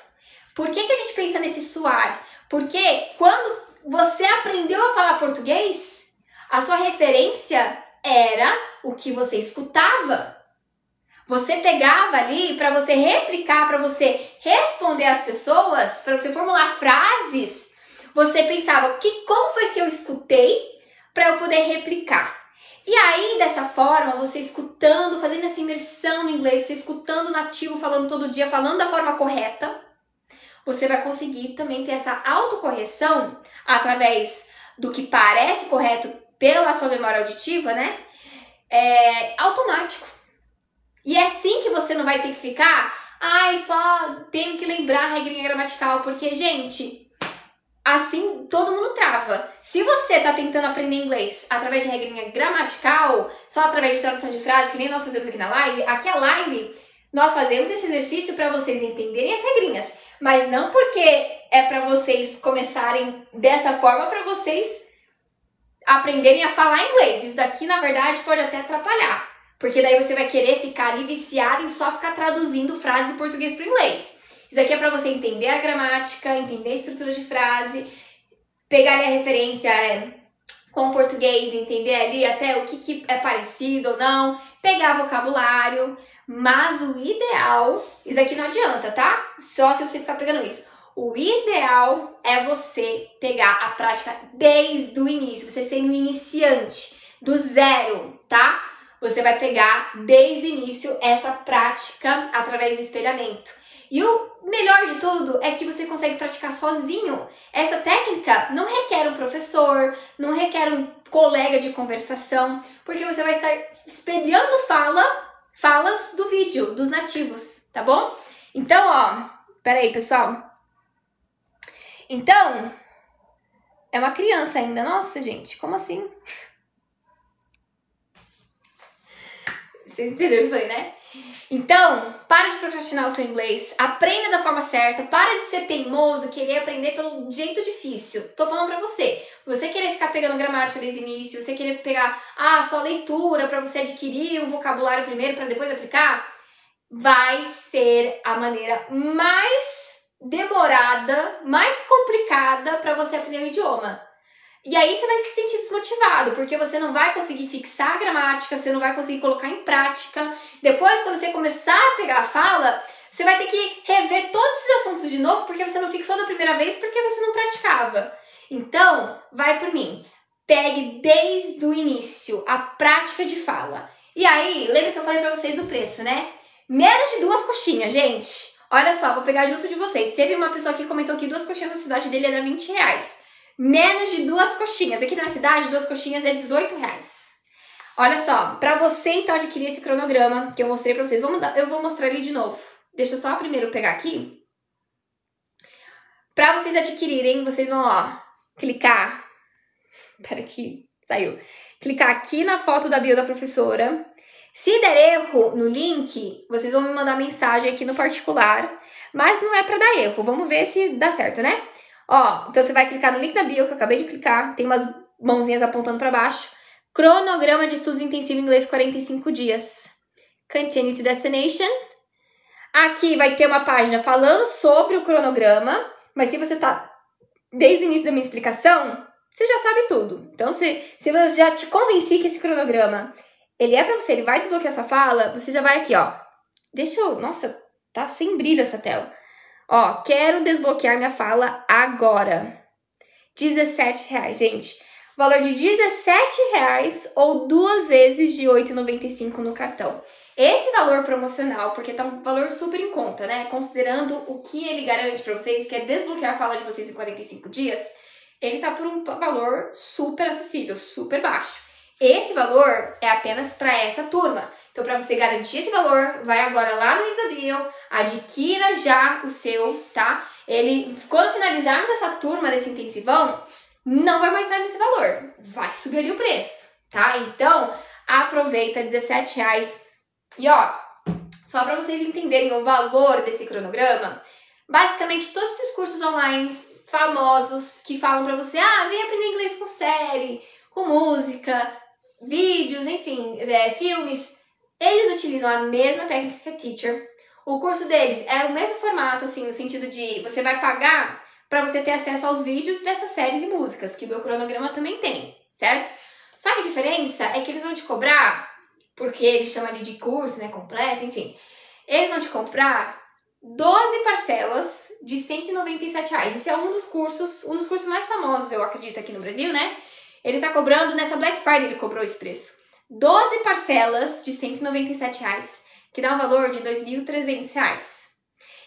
Por que a gente pensa nesse soar? Porque quando você aprendeu a falar português, a sua referência era o que você escutava. Você pegava ali para você replicar, para você responder às pessoas, para você formular frases, você pensava, como foi que eu escutei para eu poder replicar? E aí, dessa forma, você escutando, fazendo essa imersão no inglês, você escutando o nativo falando todo dia, falando da forma correta, você vai conseguir também ter essa autocorreção através do que parece correto pela sua memória auditiva, né? Automático. E é assim que você não vai ter que ficar, só tenho que lembrar a regrinha gramatical, porque, gente, assim todo mundo trava. Se você tá tentando aprender inglês através de regrinha gramatical, só através de tradução de frases, que nem nós fazemos aqui na live, aqui a live, nós fazemos esse exercício para vocês entenderem as regrinhas, mas não porque é para vocês começarem dessa forma, para vocês aprenderem a falar inglês. Isso daqui, na verdade, pode até atrapalhar. Porque daí você vai querer ficar ali viciado em só ficar traduzindo frase do português para o inglês. Isso aqui é para você entender a gramática, entender a estrutura de frase, pegar ali a referência com o português, entender ali até o que é parecido ou não, pegar vocabulário. Mas o ideal, isso aqui não adianta, tá? Só se você ficar pegando isso. O ideal é você pegar a prática desde o início, você sendo um iniciante, do zero, tá? Você vai pegar desde o início essa prática através do espelhamento. E o melhor de tudo é que você consegue praticar sozinho. Essa técnica não requer um professor, não requer um colega de conversação, porque você vai estar espelhando falas do vídeo, dos nativos, tá bom? Então, peraí, pessoal. Então, é uma criança ainda. Nossa, gente, como assim? Vocês entenderam o que eu falei, né? Então, para de procrastinar o seu inglês, aprenda da forma certa, para de ser teimoso, querer aprender pelo jeito difícil. Tô falando pra você, você querer ficar pegando gramática desde o início, você querer pegar só leitura pra você adquirir um vocabulário primeiro pra depois aplicar, vai ser a maneira mais demorada, mais complicada pra você aprender o idioma. E aí você vai se sentir desmotivado, porque você não vai conseguir fixar a gramática, você não vai conseguir colocar em prática. Depois, quando você começar a pegar a fala, você vai ter que rever todos esses assuntos de novo, porque você não fixou da primeira vez, porque você não praticava. Então, vai por mim. Pegue desde o início a prática de fala. E aí, lembra que eu falei pra vocês do preço, né? Menos de 2 coxinhas, gente. Olha só, vou pegar junto de vocês. Teve uma pessoa que comentou que 2 coxinhas na cidade dele era R$20. Menos de 2 coxinhas. Aqui na cidade, 2 coxinhas é R$18. Olha só, pra você então adquirir esse cronograma que eu mostrei pra vocês, eu vou mostrar ali de novo. Deixa eu só primeiro pegar aqui. Pra vocês adquirirem, vocês vão, clicar. Pera aqui, saiu. Clicar aqui na foto da bio da professora. Se der erro no link, vocês vão me mandar mensagem aqui no particular mas não é pra dar erro. Vamos ver se dá certo, né? Ó, então você vai clicar no link da bio, que eu acabei de clicar, tem umas mãozinhas apontando pra baixo. Cronograma de estudos intensivo em inglês 45 dias. Continue to destination. Aqui vai ter uma página falando sobre o cronograma, mas se você tá desde o início da minha explicação, você já sabe tudo. Então, se eu já te convenci que esse cronograma, ele é pra você, ele vai desbloquear sua fala, você já vai aqui, ó. Nossa, tá sem brilho essa tela. Ó, quero desbloquear minha fala agora. R$17, gente. Valor de R$17 ou 2 vezes de R$8,95 no cartão. Esse valor promocional, porque tá um valor super em conta, né? Considerando o que ele garante pra vocês, que é desbloquear a fala de vocês em 45 dias, ele tá por um valor super acessível, super baixo. Esse valor é apenas para essa turma. Então, para você garantir esse valor, vai agora lá no link da bio, adquira já o seu, tá? Quando finalizarmos essa turma desse intensivão, não vai mais estar nesse valor. Vai subir ali o preço, tá? Então, aproveita, R$17. E ó, só para vocês entenderem o valor desse cronograma, basicamente todos esses cursos online famosos que falam para você, vem aprender inglês com série, com música, vídeos, enfim, filmes, eles utilizam a mesma técnica que a Teacher. O curso deles é o mesmo formato, assim, no sentido de você vai pagar para você ter acesso aos vídeos dessas séries e músicas, que o meu cronograma também tem, certo? Só que a diferença é que eles vão te cobrar, porque eles chamam ali de curso, né, completo, enfim. Eles vão te cobrar 12 parcelas de R$197. Isso é um dos cursos mais famosos, eu acredito, aqui no Brasil, né? Ele tá cobrando, nessa Black Friday ele cobrou esse preço. 12 parcelas de R$197, que dá um valor de R$2.300.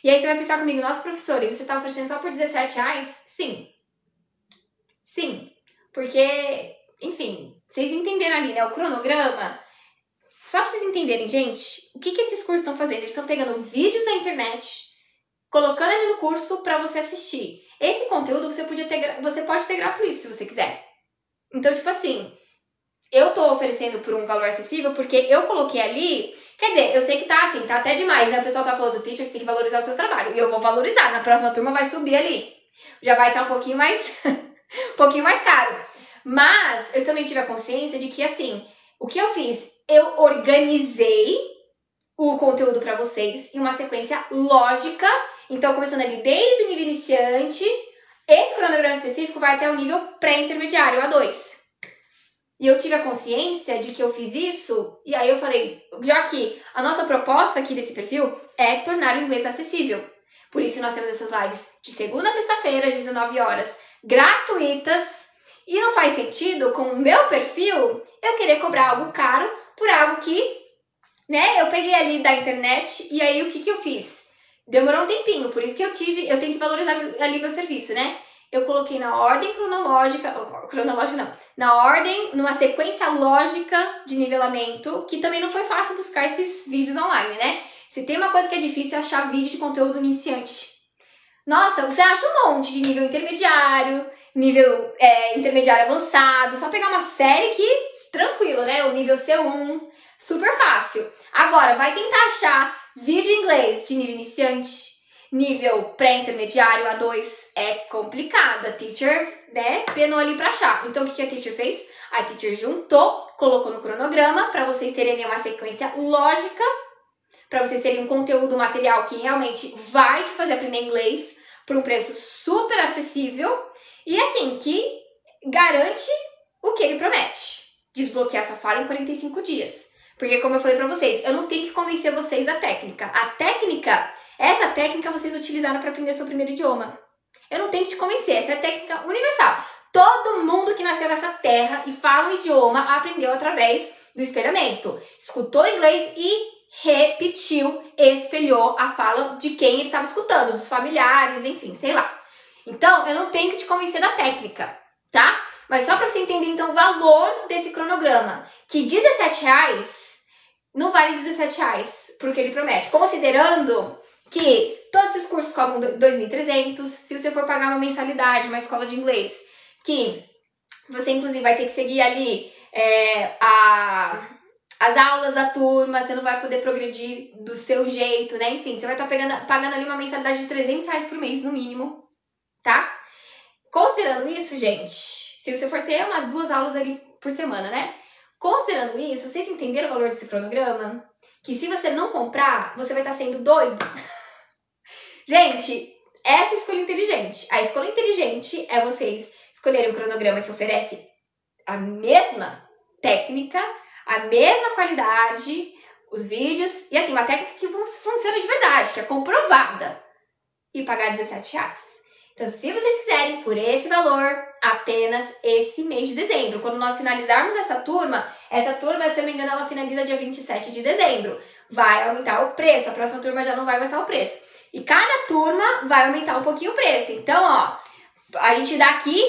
E aí você vai pensar comigo, nossa, professor, e você tá oferecendo só por R$17? Sim. Sim. Porque, enfim, vocês entenderam ali, né? O cronograma. Só pra vocês entenderem, gente, o que esses cursos estão fazendo? Eles estão pegando vídeos da internet, colocando ali no curso pra você assistir. Esse conteúdo você pode ter gratuito, se você quiser. Então, tipo assim, eu tô oferecendo por um valor acessível porque eu coloquei ali. Quer dizer, eu sei que tá assim, tá até demais, né? O pessoal tá falando, teacher, você tem que valorizar o seu trabalho. E eu vou valorizar. Na próxima turma vai subir ali. Já vai estar um pouquinho mais um pouquinho mais caro. Mas eu também tive a consciência de que, assim, o que eu fiz? Eu organizei o conteúdo pra vocês em uma sequência lógica. Então, começando ali desde o nível iniciante, esse cronograma específico vai até o nível pré-intermediário, A2. E eu tive a consciência de que eu fiz isso, e aí eu falei, já que a nossa proposta aqui desse perfil é tornar o inglês acessível. Por isso que nós temos essas lives de segunda a sexta-feira, às 19 horas, gratuitas. E não faz sentido, com o meu perfil, eu querer cobrar algo caro por algo que, né, eu peguei ali da internet, e aí o que eu fiz? Demorou um tempinho, por isso que eu tenho que valorizar ali meu serviço, né? Eu coloquei na ordem numa sequência lógica de nivelamento, que também não foi fácil buscar esses vídeos online, né? Se tem uma coisa que é difícil é achar vídeo de conteúdo iniciante. Nossa, você acha um monte de nível intermediário, nível intermediário avançado, só pegar uma série que, tranquilo, né? O nível C1, super fácil. Agora, vai tentar achar vídeo em inglês de nível iniciante, nível pré-intermediário, A2, é complicado. A Teacher, né, penou ali pra achar. Então, o que a Teacher fez? A Teacher juntou, colocou no cronograma para vocês terem uma sequência lógica, para vocês terem um conteúdo material que realmente vai te fazer aprender inglês por um preço super acessível e, assim, que garante o que ele promete. Desbloquear sua fala em 45 dias. Porque, como eu falei pra vocês, eu não tenho que convencer vocês da técnica. Essa técnica vocês utilizaram para aprender o seu primeiro idioma. Eu não tenho que te convencer, essa é a técnica universal. Todo mundo que nasceu nessa terra e fala um idioma aprendeu através do espelhamento. Escutou inglês e repetiu, espelhou a fala de quem ele estava escutando, dos familiares, enfim, sei lá. Então, eu não tenho que te convencer da técnica, tá? Mas só para você entender, então, o valor desse cronograma, que R$17 não vale R$17 porque ele promete. Considerando que todos esses cursos cobram R$2.300, se você for pagar uma mensalidade, uma escola de inglês, que você, inclusive, vai ter que seguir ali as aulas da turma, você não vai poder progredir do seu jeito, né? Enfim, você vai estar pagando ali uma mensalidade de R$300 por mês, no mínimo, tá? Considerando isso, gente, se você for ter umas 2 aulas ali por semana, né? Considerando isso, vocês entenderam o valor desse cronograma? Que se você não comprar, você vai estar sendo doido? Gente, essa é a escolha inteligente. A escolha inteligente é vocês escolherem um cronograma que oferece a mesma técnica, a mesma qualidade, os vídeos, e assim, uma técnica que funciona de verdade, que é comprovada, e pagar R$17. Então, se vocês quiserem, por esse valor, apenas esse mês de dezembro. Quando nós finalizarmos essa turma, se eu não me engano, ela finaliza dia 27 de dezembro. Vai aumentar o preço, a próxima turma já não vai aumentar o preço. E cada turma vai aumentar um pouquinho o preço. Então, ó, a gente dá aqui,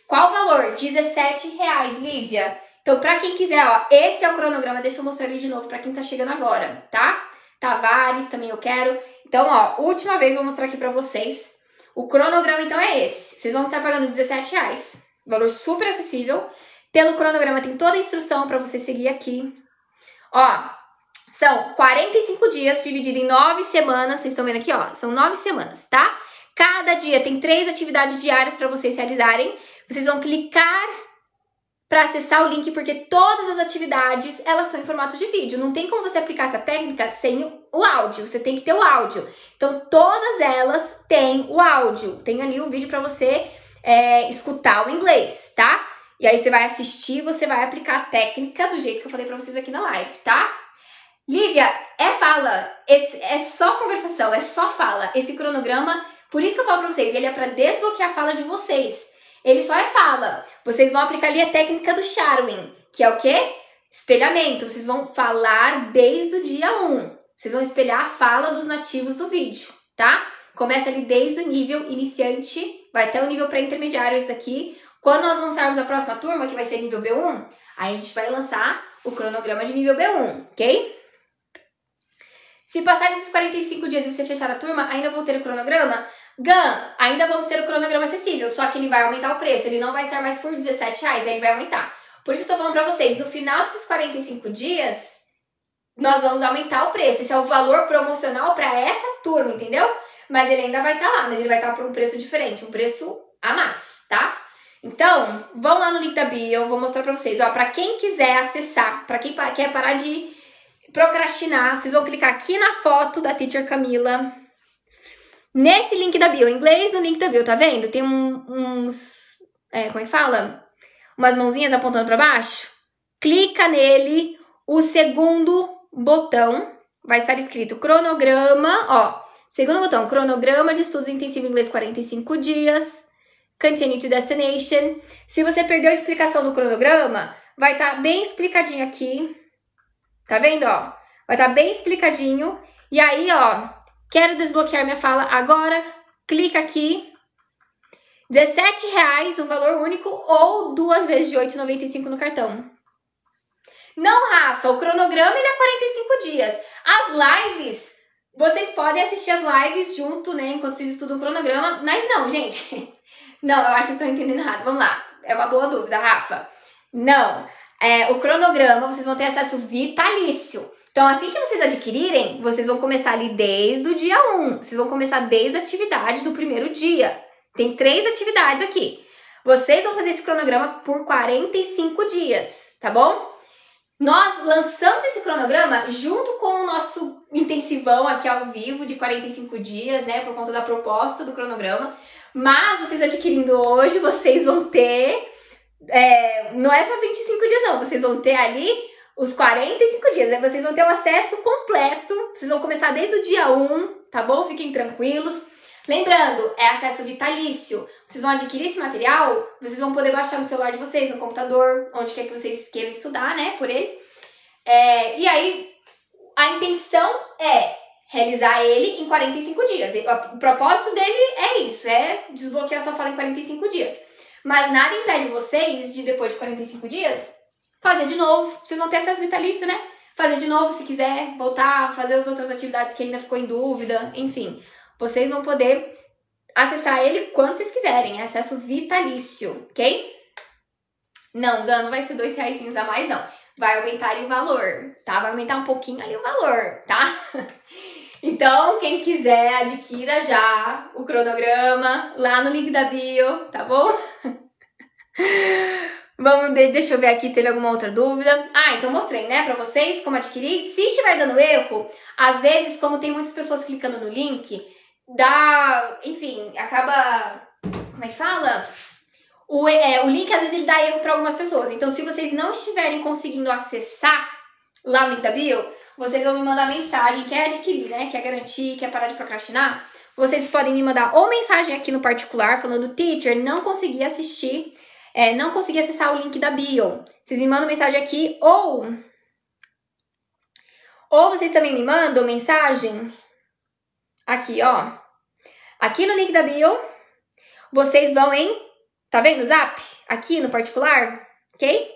qual o valor? R$17, Lívia. Então, pra quem quiser, ó, esse é o cronograma. Deixa eu mostrar ele de novo pra quem tá chegando agora, tá? Tavares, também eu quero. Então, ó, última vez eu vou mostrar aqui pra vocês. O cronograma, então, é esse. Vocês vão estar pagando R$17. Valor super acessível. Pelo cronograma tem toda a instrução pra você seguir aqui. Ó, são 45 dias dividido em 9 semanas. Vocês estão vendo aqui, ó. São 9 semanas, tá? Cada dia tem 3 atividades diárias para vocês realizarem. Vocês vão clicar para acessar o link, porque todas as atividades, elas são em formato de vídeo. Não tem como você aplicar essa técnica sem o áudio. Você tem que ter o áudio. Então, todas elas têm o áudio. Tem ali o vídeo para você escutar o inglês, tá? E aí você vai assistir, você vai aplicar a técnica do jeito que eu falei para vocês aqui na live, tá? Lívia, é fala. É só conversação, é só fala. Esse cronograma, por isso que eu falo para vocês, ele é para desbloquear a fala de vocês. Ele só é fala. Vocês vão aplicar ali a técnica do shadowing, que é o quê? Espelhamento. Vocês vão falar desde o dia 1. Vocês vão espelhar a fala dos nativos do vídeo, tá? Começa ali desde o nível iniciante, vai até o nível pré-intermediário esse daqui. Quando nós lançarmos a próxima turma, que vai ser nível B1, aí a gente vai lançar o cronograma de nível B1, ok? Se passar esses 45 dias e você fechar a turma, ainda vou ter o cronograma? Ainda vamos ter o cronograma acessível, só que ele vai aumentar o preço, ele não vai estar mais por R$17, ele vai aumentar. Por isso que eu tô falando pra vocês, no final desses 45 dias, nós vamos aumentar o preço. Esse é o valor promocional pra essa turma, entendeu? Mas ele ainda vai estar lá, mas ele vai estar por um preço diferente, um preço a mais, tá? Então, vão lá no link da bio, eu vou mostrar pra vocês. Ó, pra quem quiser acessar, pra quem quer parar de procrastinar, vocês vão clicar aqui na foto da Teacher Camila, nesse link da bio, em inglês no link da bio, tá vendo? Tem uns, como é que fala? Umas mãozinhas apontando pra baixo. Clica nele, o segundo botão vai estar escrito cronograma, ó. Segundo botão, cronograma de estudos intensivo inglês 45 dias, continue to destination. Se você perdeu a explicação do cronograma, vai estar bem explicadinho aqui. Tá vendo, ó? Vai estar bem explicadinho. E aí, ó, quero desbloquear minha fala agora. Clica aqui. R$17, um valor único, ou 2 vezes de R$8,95 no cartão. Não, Rafa, o cronograma ele é 45 dias. As lives, vocês podem assistir as lives junto, né, enquanto vocês estudam o cronograma. Mas não, gente. Não, eu acho que vocês estão entendendo errado. Vamos lá. É uma boa dúvida, Rafa. Não. O cronograma, vocês vão ter acesso vitalício. Então, assim que vocês adquirirem, vocês vão começar ali desde o dia 1. Vocês vão começar desde a atividade do primeiro dia. Tem 3 atividades aqui. Vocês vão fazer esse cronograma por 45 dias, tá bom? Nós lançamos esse cronograma junto com o nosso intensivão aqui ao vivo de 45 dias, né? Por conta da proposta do cronograma. Mas vocês adquirindo hoje, vocês vão ter... não é só 25 dias, não. Vocês vão ter ali os 45 dias. Né? Vocês vão ter o acesso completo. Vocês vão começar desde o dia 1, tá bom? Fiquem tranquilos. Lembrando, é acesso vitalício. Vocês vão adquirir esse material, vocês vão poder baixar no celular de vocês, no computador, onde quer que vocês queiram estudar, né, por ele. E aí, a intenção é realizar ele em 45 dias. O propósito dele é isso, é desbloquear sua fala em 45 dias. Mas nada impede vocês de, depois de 45 dias, fazer de novo. Vocês vão ter acesso vitalício, né? Fazer de novo se quiser, voltar, fazer as outras atividades que ainda ficou em dúvida, enfim. Vocês vão poder acessar ele quando vocês quiserem. É acesso vitalício, ok? Não, Gano, não vai ser R$2 a mais, não. vai aumentar ali o valor, tá? Vai aumentar um pouquinho ali o valor, tá? Então, quem quiser, adquira já o cronograma lá no link da bio, tá bom? Deixa eu ver aqui se teve alguma outra dúvida. Ah, então mostrei, né, pra vocês como adquirir. Se estiver dando erro, às vezes, como tem muitas pessoas clicando no link, enfim, acaba... Como é que fala? O link, às vezes, ele dá erro pra algumas pessoas. Então, se vocês não estiverem conseguindo acessar lá no link da bio, vocês vão me mandar mensagem, quer adquirir, né, quer garantir, quer parar de procrastinar. Vocês podem me mandar ou mensagem aqui no particular, falando, teacher, não consegui assistir... não consegui acessar o link da bio. Vocês me mandam mensagem aqui ou vocês também me mandam mensagem aqui, ó. Aqui no link da bio, vocês vão tá vendo o zap? Aqui no particular, ok?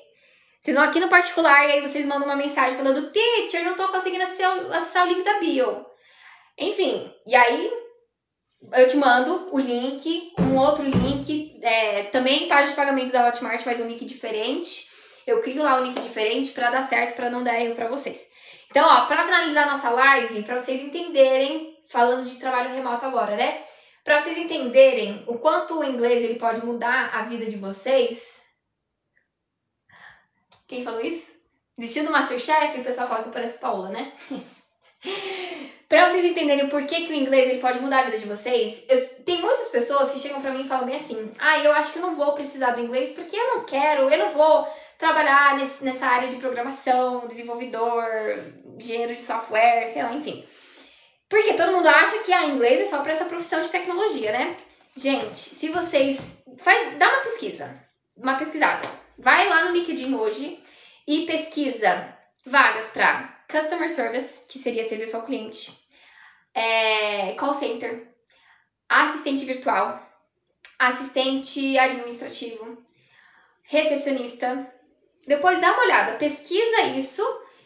Vocês vão aqui no particular e aí vocês mandam uma mensagem falando, teacher, não tô conseguindo acessar o link da bio. Enfim, e aí... eu te mando o link, um outro link, também página de pagamento da Hotmart, mas um link diferente. Eu crio lá um link diferente pra dar certo, pra não dar erro pra vocês. Então, ó, pra finalizar a nossa live, pra vocês entenderem, falando de trabalho remoto agora, né? Pra vocês entenderem o quanto o inglês ele pode mudar a vida de vocês. Quem falou isso? Desistiu do Masterchef? O pessoal fala que eu pareço Paula, né? Pra vocês entenderem o porquê que o inglês ele pode mudar a vida de vocês, tem muitas pessoas que chegam pra mim e falam bem assim, eu acho que eu não vou precisar do inglês porque eu não vou trabalhar nessa área de programação, desenvolvedor, engenheiro de software, sei lá, enfim. Porque todo mundo acha que inglês é só pra essa profissão de tecnologia, né? Gente, se vocês... dá uma pesquisada. Vai lá no LinkedIn hoje e pesquisa vagas pra Customer Service, que seria serviço ao cliente, call center, assistente virtual, assistente administrativo, recepcionista. Depois dá uma olhada, pesquisa isso,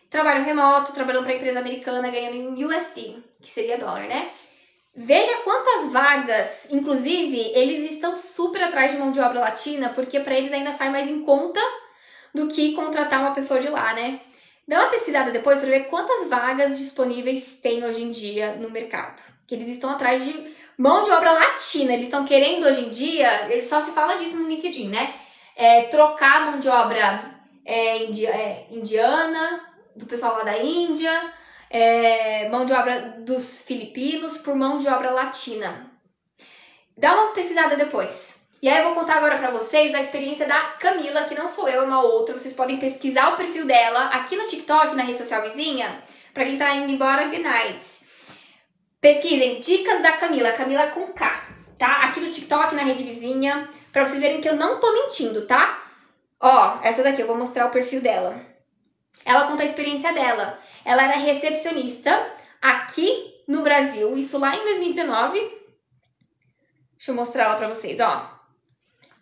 trabalho remoto, trabalhando para empresa americana, ganhando em USD, que seria dólar, né? Veja quantas vagas, inclusive, eles estão super atrás de mão de obra latina, porque para eles ainda sai mais em conta do que contratar uma pessoa de lá, né? Dá uma pesquisada depois para ver quantas vagas disponíveis tem hoje em dia no mercado. Que eles estão atrás de mão de obra latina. Eles estão querendo hoje em dia, eles só se fala disso no LinkedIn, né? Trocar mão de obra indiana, do pessoal lá da Índia, mão de obra dos filipinos por mão de obra latina. Dá uma pesquisada depois. E aí eu vou contar agora pra vocês a experiência da Camila, que não sou eu, é uma outra. Vocês podem pesquisar o perfil dela aqui no TikTok, na rede social vizinha, pra quem tá indo embora, good night. Pesquisem Dicas da Camila, Camila com K, tá? Aqui no TikTok, na rede vizinha, pra vocês verem que eu não tô mentindo, tá? Ó, essa daqui, eu vou mostrar o perfil dela. Ela conta a experiência dela. Ela era recepcionista aqui no Brasil, isso lá em 2019. Deixa eu mostrar ela pra vocês, ó.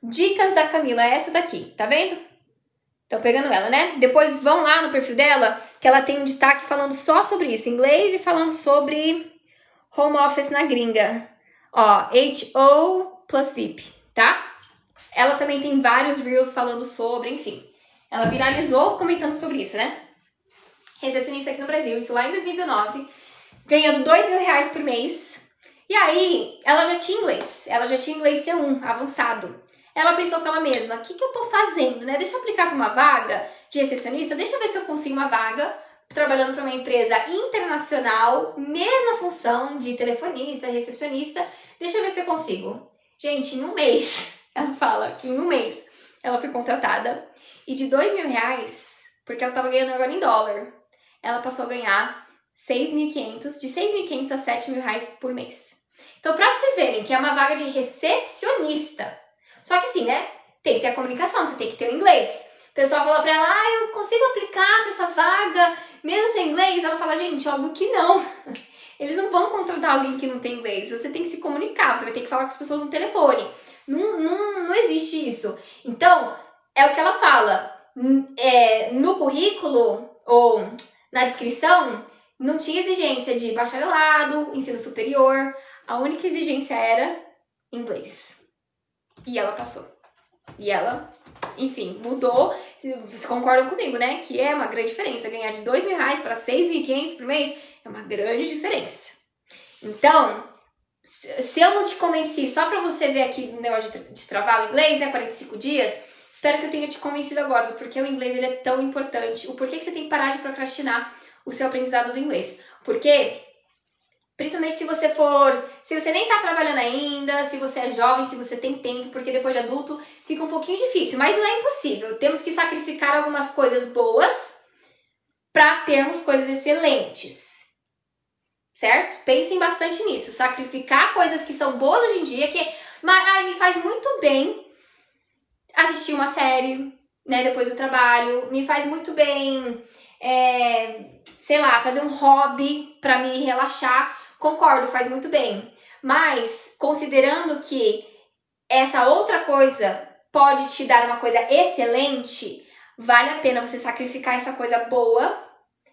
Dicas da Camila, é essa daqui, tá vendo? Tô pegando ela, né? Depois vão lá no perfil dela, que ela tem um destaque falando só sobre isso, inglês, e falando sobre home office na gringa. Ó, HO plus VIP, tá? Ela também tem vários reels falando sobre, enfim. Ela viralizou comentando sobre isso, né? Recepcionista aqui no Brasil, isso lá em 2019, ganhando R$2.000 por mês. E aí, ela já tinha inglês C1, avançado. Ela pensou com ela mesma, o que eu tô fazendo, né? Deixa eu aplicar para uma vaga de recepcionista, deixa eu ver se eu consigo uma vaga trabalhando para uma empresa internacional, mesma função de telefonista, recepcionista, deixa eu ver se eu consigo. Gente, em um mês, ela fala que em um mês ela foi contratada e de R$2.000, porque ela tava ganhando agora em dólar, ela passou a ganhar 6.500, de 6.500 a R$7.000 por mês. Então, para vocês verem que é uma vaga de recepcionista, só que assim, né, tem que ter a comunicação, você tem que ter o inglês. O pessoal fala pra ela, eu consigo aplicar pra essa vaga, mesmo sem inglês? Ela fala, gente, óbvio que não. Eles não vão contratar alguém que não tem inglês, você tem que se comunicar, você vai ter que falar com as pessoas no telefone. Não existe isso. Então, é o que ela fala, no currículo ou na descrição, não tinha exigência de bacharelado, ensino superior, a única exigência era inglês. E ela passou. E ela enfim, mudou. Vocês concordam comigo, né? Que é uma grande diferença. Ganhar de R$2.000 para 6.500 por mês é uma grande diferença. Então, se eu não te convenci só pra você ver aqui o negócio de destravar o inglês, né? 45 dias, espero que eu tenha te convencido agora do porquê o inglês ele é tão importante, o porquê que você tem que parar de procrastinar o seu aprendizado do inglês. Porque, principalmente se você nem tá trabalhando ainda, se você é jovem, se você tem tempo, porque depois de adulto fica um pouquinho difícil, mas não é impossível. Temos que sacrificar algumas coisas boas pra termos coisas excelentes. Certo? Pensem bastante nisso. Sacrificar coisas que são boas hoje em dia, que me faz muito bem assistir uma série, né, depois do trabalho. Me faz muito bem, sei lá, fazer um hobby pra me relaxar. Concordo, faz muito bem. Mas, considerando que essa outra coisa pode te dar uma coisa excelente, vale a pena você sacrificar essa coisa boa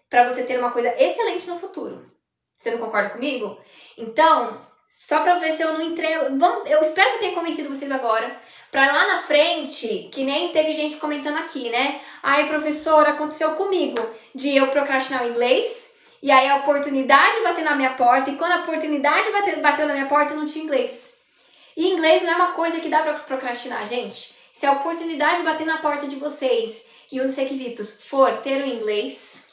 pra você ter uma coisa excelente no futuro. Você não concorda comigo? Então, só pra ver se eu não entrei... eu espero que eu tenha convencido vocês agora. Pra lá na frente, que nem teve gente comentando aqui, né? Ai, professora, aconteceu comigo de eu procrastinar o inglês. E aí a oportunidade bateu na minha porta. E quando a oportunidade bateu na minha porta, eu não tinha inglês. E inglês não é uma coisa que dá pra procrastinar, gente. Se a oportunidade bater na porta de vocês e um dos requisitos for ter o inglês...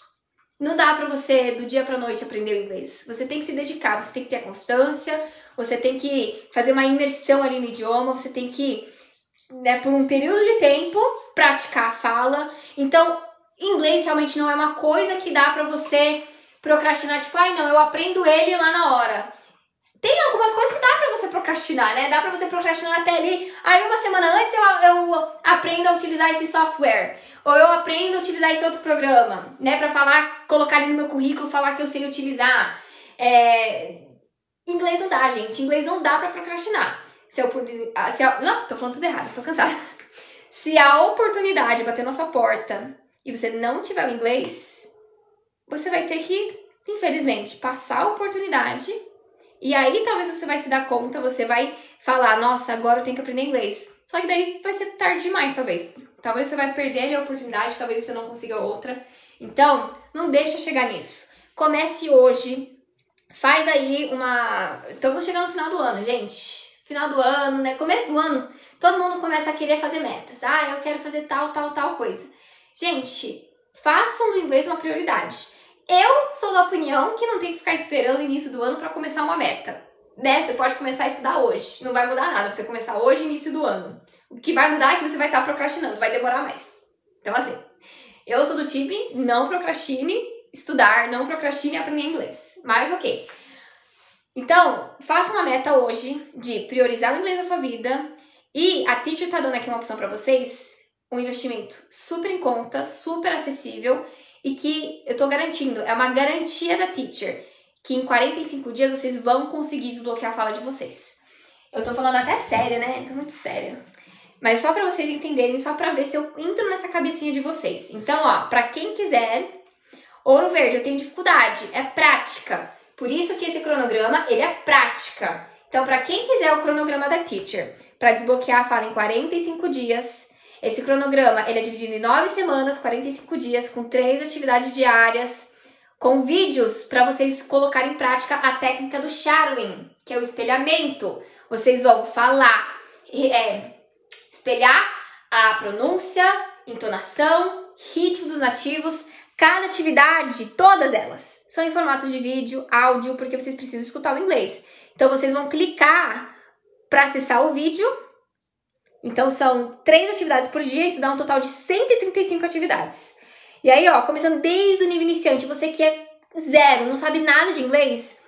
Não dá pra você, do dia pra noite, aprender o inglês. Você tem que se dedicar, você tem que ter a constância, você tem que fazer uma imersão ali no idioma, você tem que, né, por um período de tempo, praticar a fala. Então, inglês realmente não é uma coisa que dá pra você procrastinar, tipo, ai não, eu aprendo ele lá na hora. Tem algumas coisas que dá pra você procrastinar, né? Dá pra você procrastinar até ali, aí uma semana antes eu aprendo a utilizar esse software. Ou eu aprendo a utilizar esse outro programa, né? Pra falar, colocar ali no meu currículo, falar que eu sei utilizar. Inglês não dá, gente. Inglês não dá pra procrastinar. Nossa, tô falando tudo errado, tô cansada. Se a oportunidade bater na sua porta e você não tiver o inglês, você vai ter que, infelizmente, passar a oportunidade. E aí talvez você vai se dar conta, você vai falar, nossa, agora eu tenho que aprender inglês. Só que daí vai ser tarde demais, talvez. Talvez você vai perder ali a oportunidade, talvez você não consiga outra. Então, não deixa chegar nisso. Comece hoje. Faz aí Estamos chegando no final do ano, gente. Final do ano, né? Começo do ano, todo mundo começa a querer fazer metas. Ah, eu quero fazer tal coisa. Gente, façam do inglês uma prioridade. Eu sou da opinião que não tem que ficar esperando o início do ano para começar uma meta. Né? Você pode começar a estudar hoje. Não vai mudar nada você começar hoje, início do ano. O que vai mudar é que você vai estar procrastinando, vai demorar mais. Então, assim, eu sou do time, não procrastine estudar, não procrastine aprender inglês. Mas, ok. Então, faça uma meta hoje de priorizar o inglês na sua vida. E a Teacher tá dando aqui uma opção para vocês, um investimento super em conta, super acessível e que eu tô garantindo, é uma garantia da Teacher, que em 45 dias vocês vão conseguir desbloquear a fala de vocês. Eu tô falando até séria, né? Tô muito séria. Mas só pra vocês entenderem, só pra ver se eu entro nessa cabecinha de vocês. Então, ó, pra quem quiser, Ouro Verde, eu tenho dificuldade, é prática. Por isso que esse cronograma, ele é prática. Então, pra quem quiser o cronograma da Teacher, pra desbloquear a fala em 45 dias, esse cronograma, ele é dividido em 9 semanas, 45 dias, com 3 atividades diárias, com vídeos para vocês colocarem em prática a técnica do shadowing, que é o espelhamento. Vocês vão falar, espelhar a pronúncia, entonação, ritmo dos nativos, cada atividade, todas elas, são em formatos de vídeo, áudio, porque vocês precisam escutar o inglês. Então, vocês vão clicar para acessar o vídeo. Então, são 3 atividades por dia, isso dá um total de 135 atividades. E aí, ó, começando desde o nível iniciante, você que é zero, não sabe nada de inglês,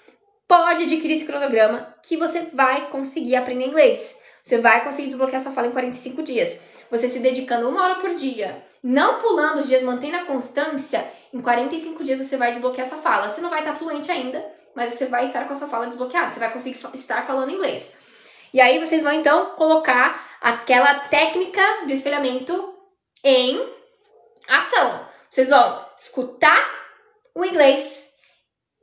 pode adquirir esse cronograma que você vai conseguir aprender inglês. Você vai conseguir desbloquear sua fala em 45 dias. Você se dedicando 1 hora por dia, não pulando os dias, mantendo a constância, em 45 dias você vai desbloquear sua fala. Você não vai estar fluente ainda, mas você vai estar com a sua fala desbloqueada, você vai conseguir estar falando inglês. E aí vocês vão então colocar aquela técnica do espelhamento em ação. Vocês vão escutar o inglês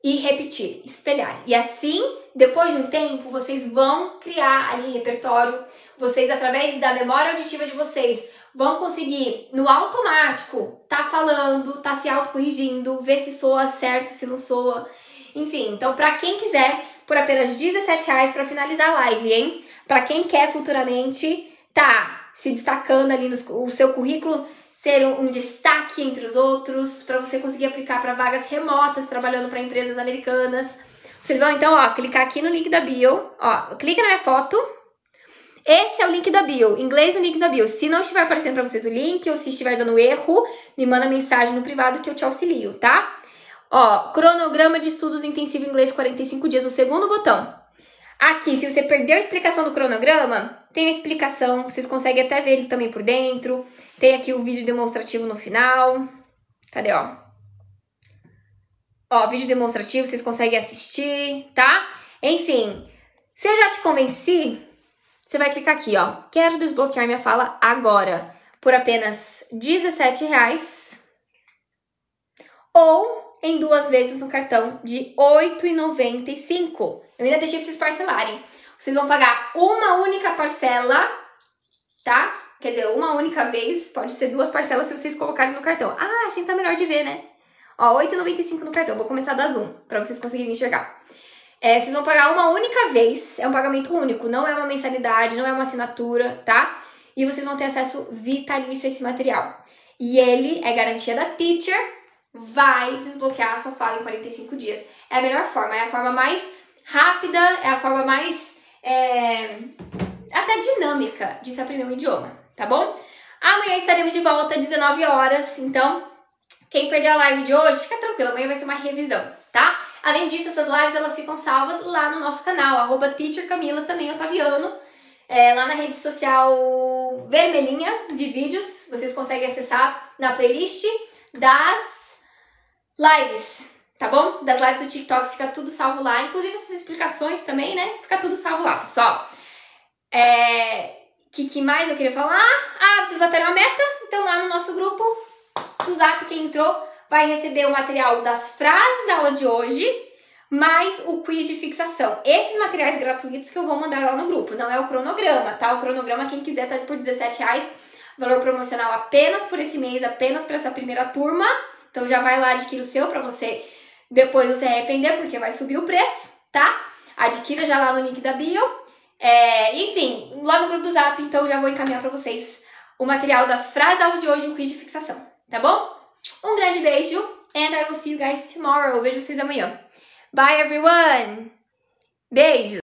e repetir, espelhar. E assim, depois de um tempo, vocês vão criar ali repertório, vocês, através da memória auditiva de vocês, vão conseguir, no automático, tá falando, tá se autocorrigindo, ver se soa certo, se não soa. Enfim, então pra quem quiser, por apenas R$17 pra finalizar a live, hein? Pra quem quer futuramente tá se destacando ali no seu currículo, ser um destaque entre os outros, para você conseguir aplicar para vagas remotas, trabalhando para empresas americanas. Vocês vão então, ó, clicar aqui no link da bio, ó, clica na minha foto. Esse é o link da bio, inglês no link da bio. Se não estiver aparecendo para vocês o link, ou se estiver dando erro, me manda mensagem no privado que eu te auxilio, tá? Ó, cronograma de estudos intensivo inglês 45 dias, o segundo botão. Aqui, se você perdeu a explicação do cronograma, tem a explicação, vocês conseguem até ver ele também por dentro. Tem aqui o vídeo demonstrativo no final. Cadê, ó? Ó, vídeo demonstrativo, vocês conseguem assistir, tá? Enfim, se eu já te convenci, você vai clicar aqui, ó. Quero desbloquear minha fala agora, por apenas R$17. Ou em 2 vezes no cartão de R$ 8,95. Eu ainda deixei vocês parcelarem. Vocês vão pagar uma única parcela, tá? Quer dizer, uma única vez, pode ser 2 parcelas se vocês colocarem no cartão. Ah, assim tá melhor de ver, né? Ó, R$ 8,95 no cartão. Vou começar a dar zoom, pra vocês conseguirem enxergar. Vocês vão pagar uma única vez, é um pagamento único, não é uma mensalidade, não é uma assinatura, tá? E vocês vão ter acesso vitalício a esse material. E ele é garantia da Teacher, vai desbloquear a sua fala em 45 dias. É a melhor forma, é a forma mais rápida, é a forma mais até dinâmica de se aprender um idioma, tá bom? Amanhã estaremos de volta às 19 horas, então quem perdeu a live de hoje, fica tranquilo, amanhã vai ser uma revisão, tá? Além disso, essas lives elas ficam salvas lá no nosso canal, @teachercamila, também Otaviano, lá na rede social vermelhinha de vídeos, vocês conseguem acessar na playlist das lives, tá bom? Das lives do TikTok, fica tudo salvo lá, inclusive essas explicações também, né? Fica tudo salvo lá, pessoal. Que mais eu queria falar? Ah, vocês bateram a meta, então lá no nosso grupo, no Zap, quem entrou vai receber o material das frases da aula de hoje, mais o quiz de fixação. Esses materiais gratuitos que eu vou mandar lá no grupo, não é o cronograma, tá? O cronograma, quem quiser, tá por R$17, valor promocional apenas por esse mês, apenas para essa primeira turma. Então já vai lá, adquire o seu pra você depois não se arrepender, porque vai subir o preço, tá? Adquira já lá no link da bio. Enfim, lá no grupo do Zap, então já vou encaminhar pra vocês o material das frases da aula de hoje e o quiz de fixação, tá bom? Um grande beijo, and I will see you guys tomorrow. Eu vejo vocês amanhã. Bye, everyone! Beijo!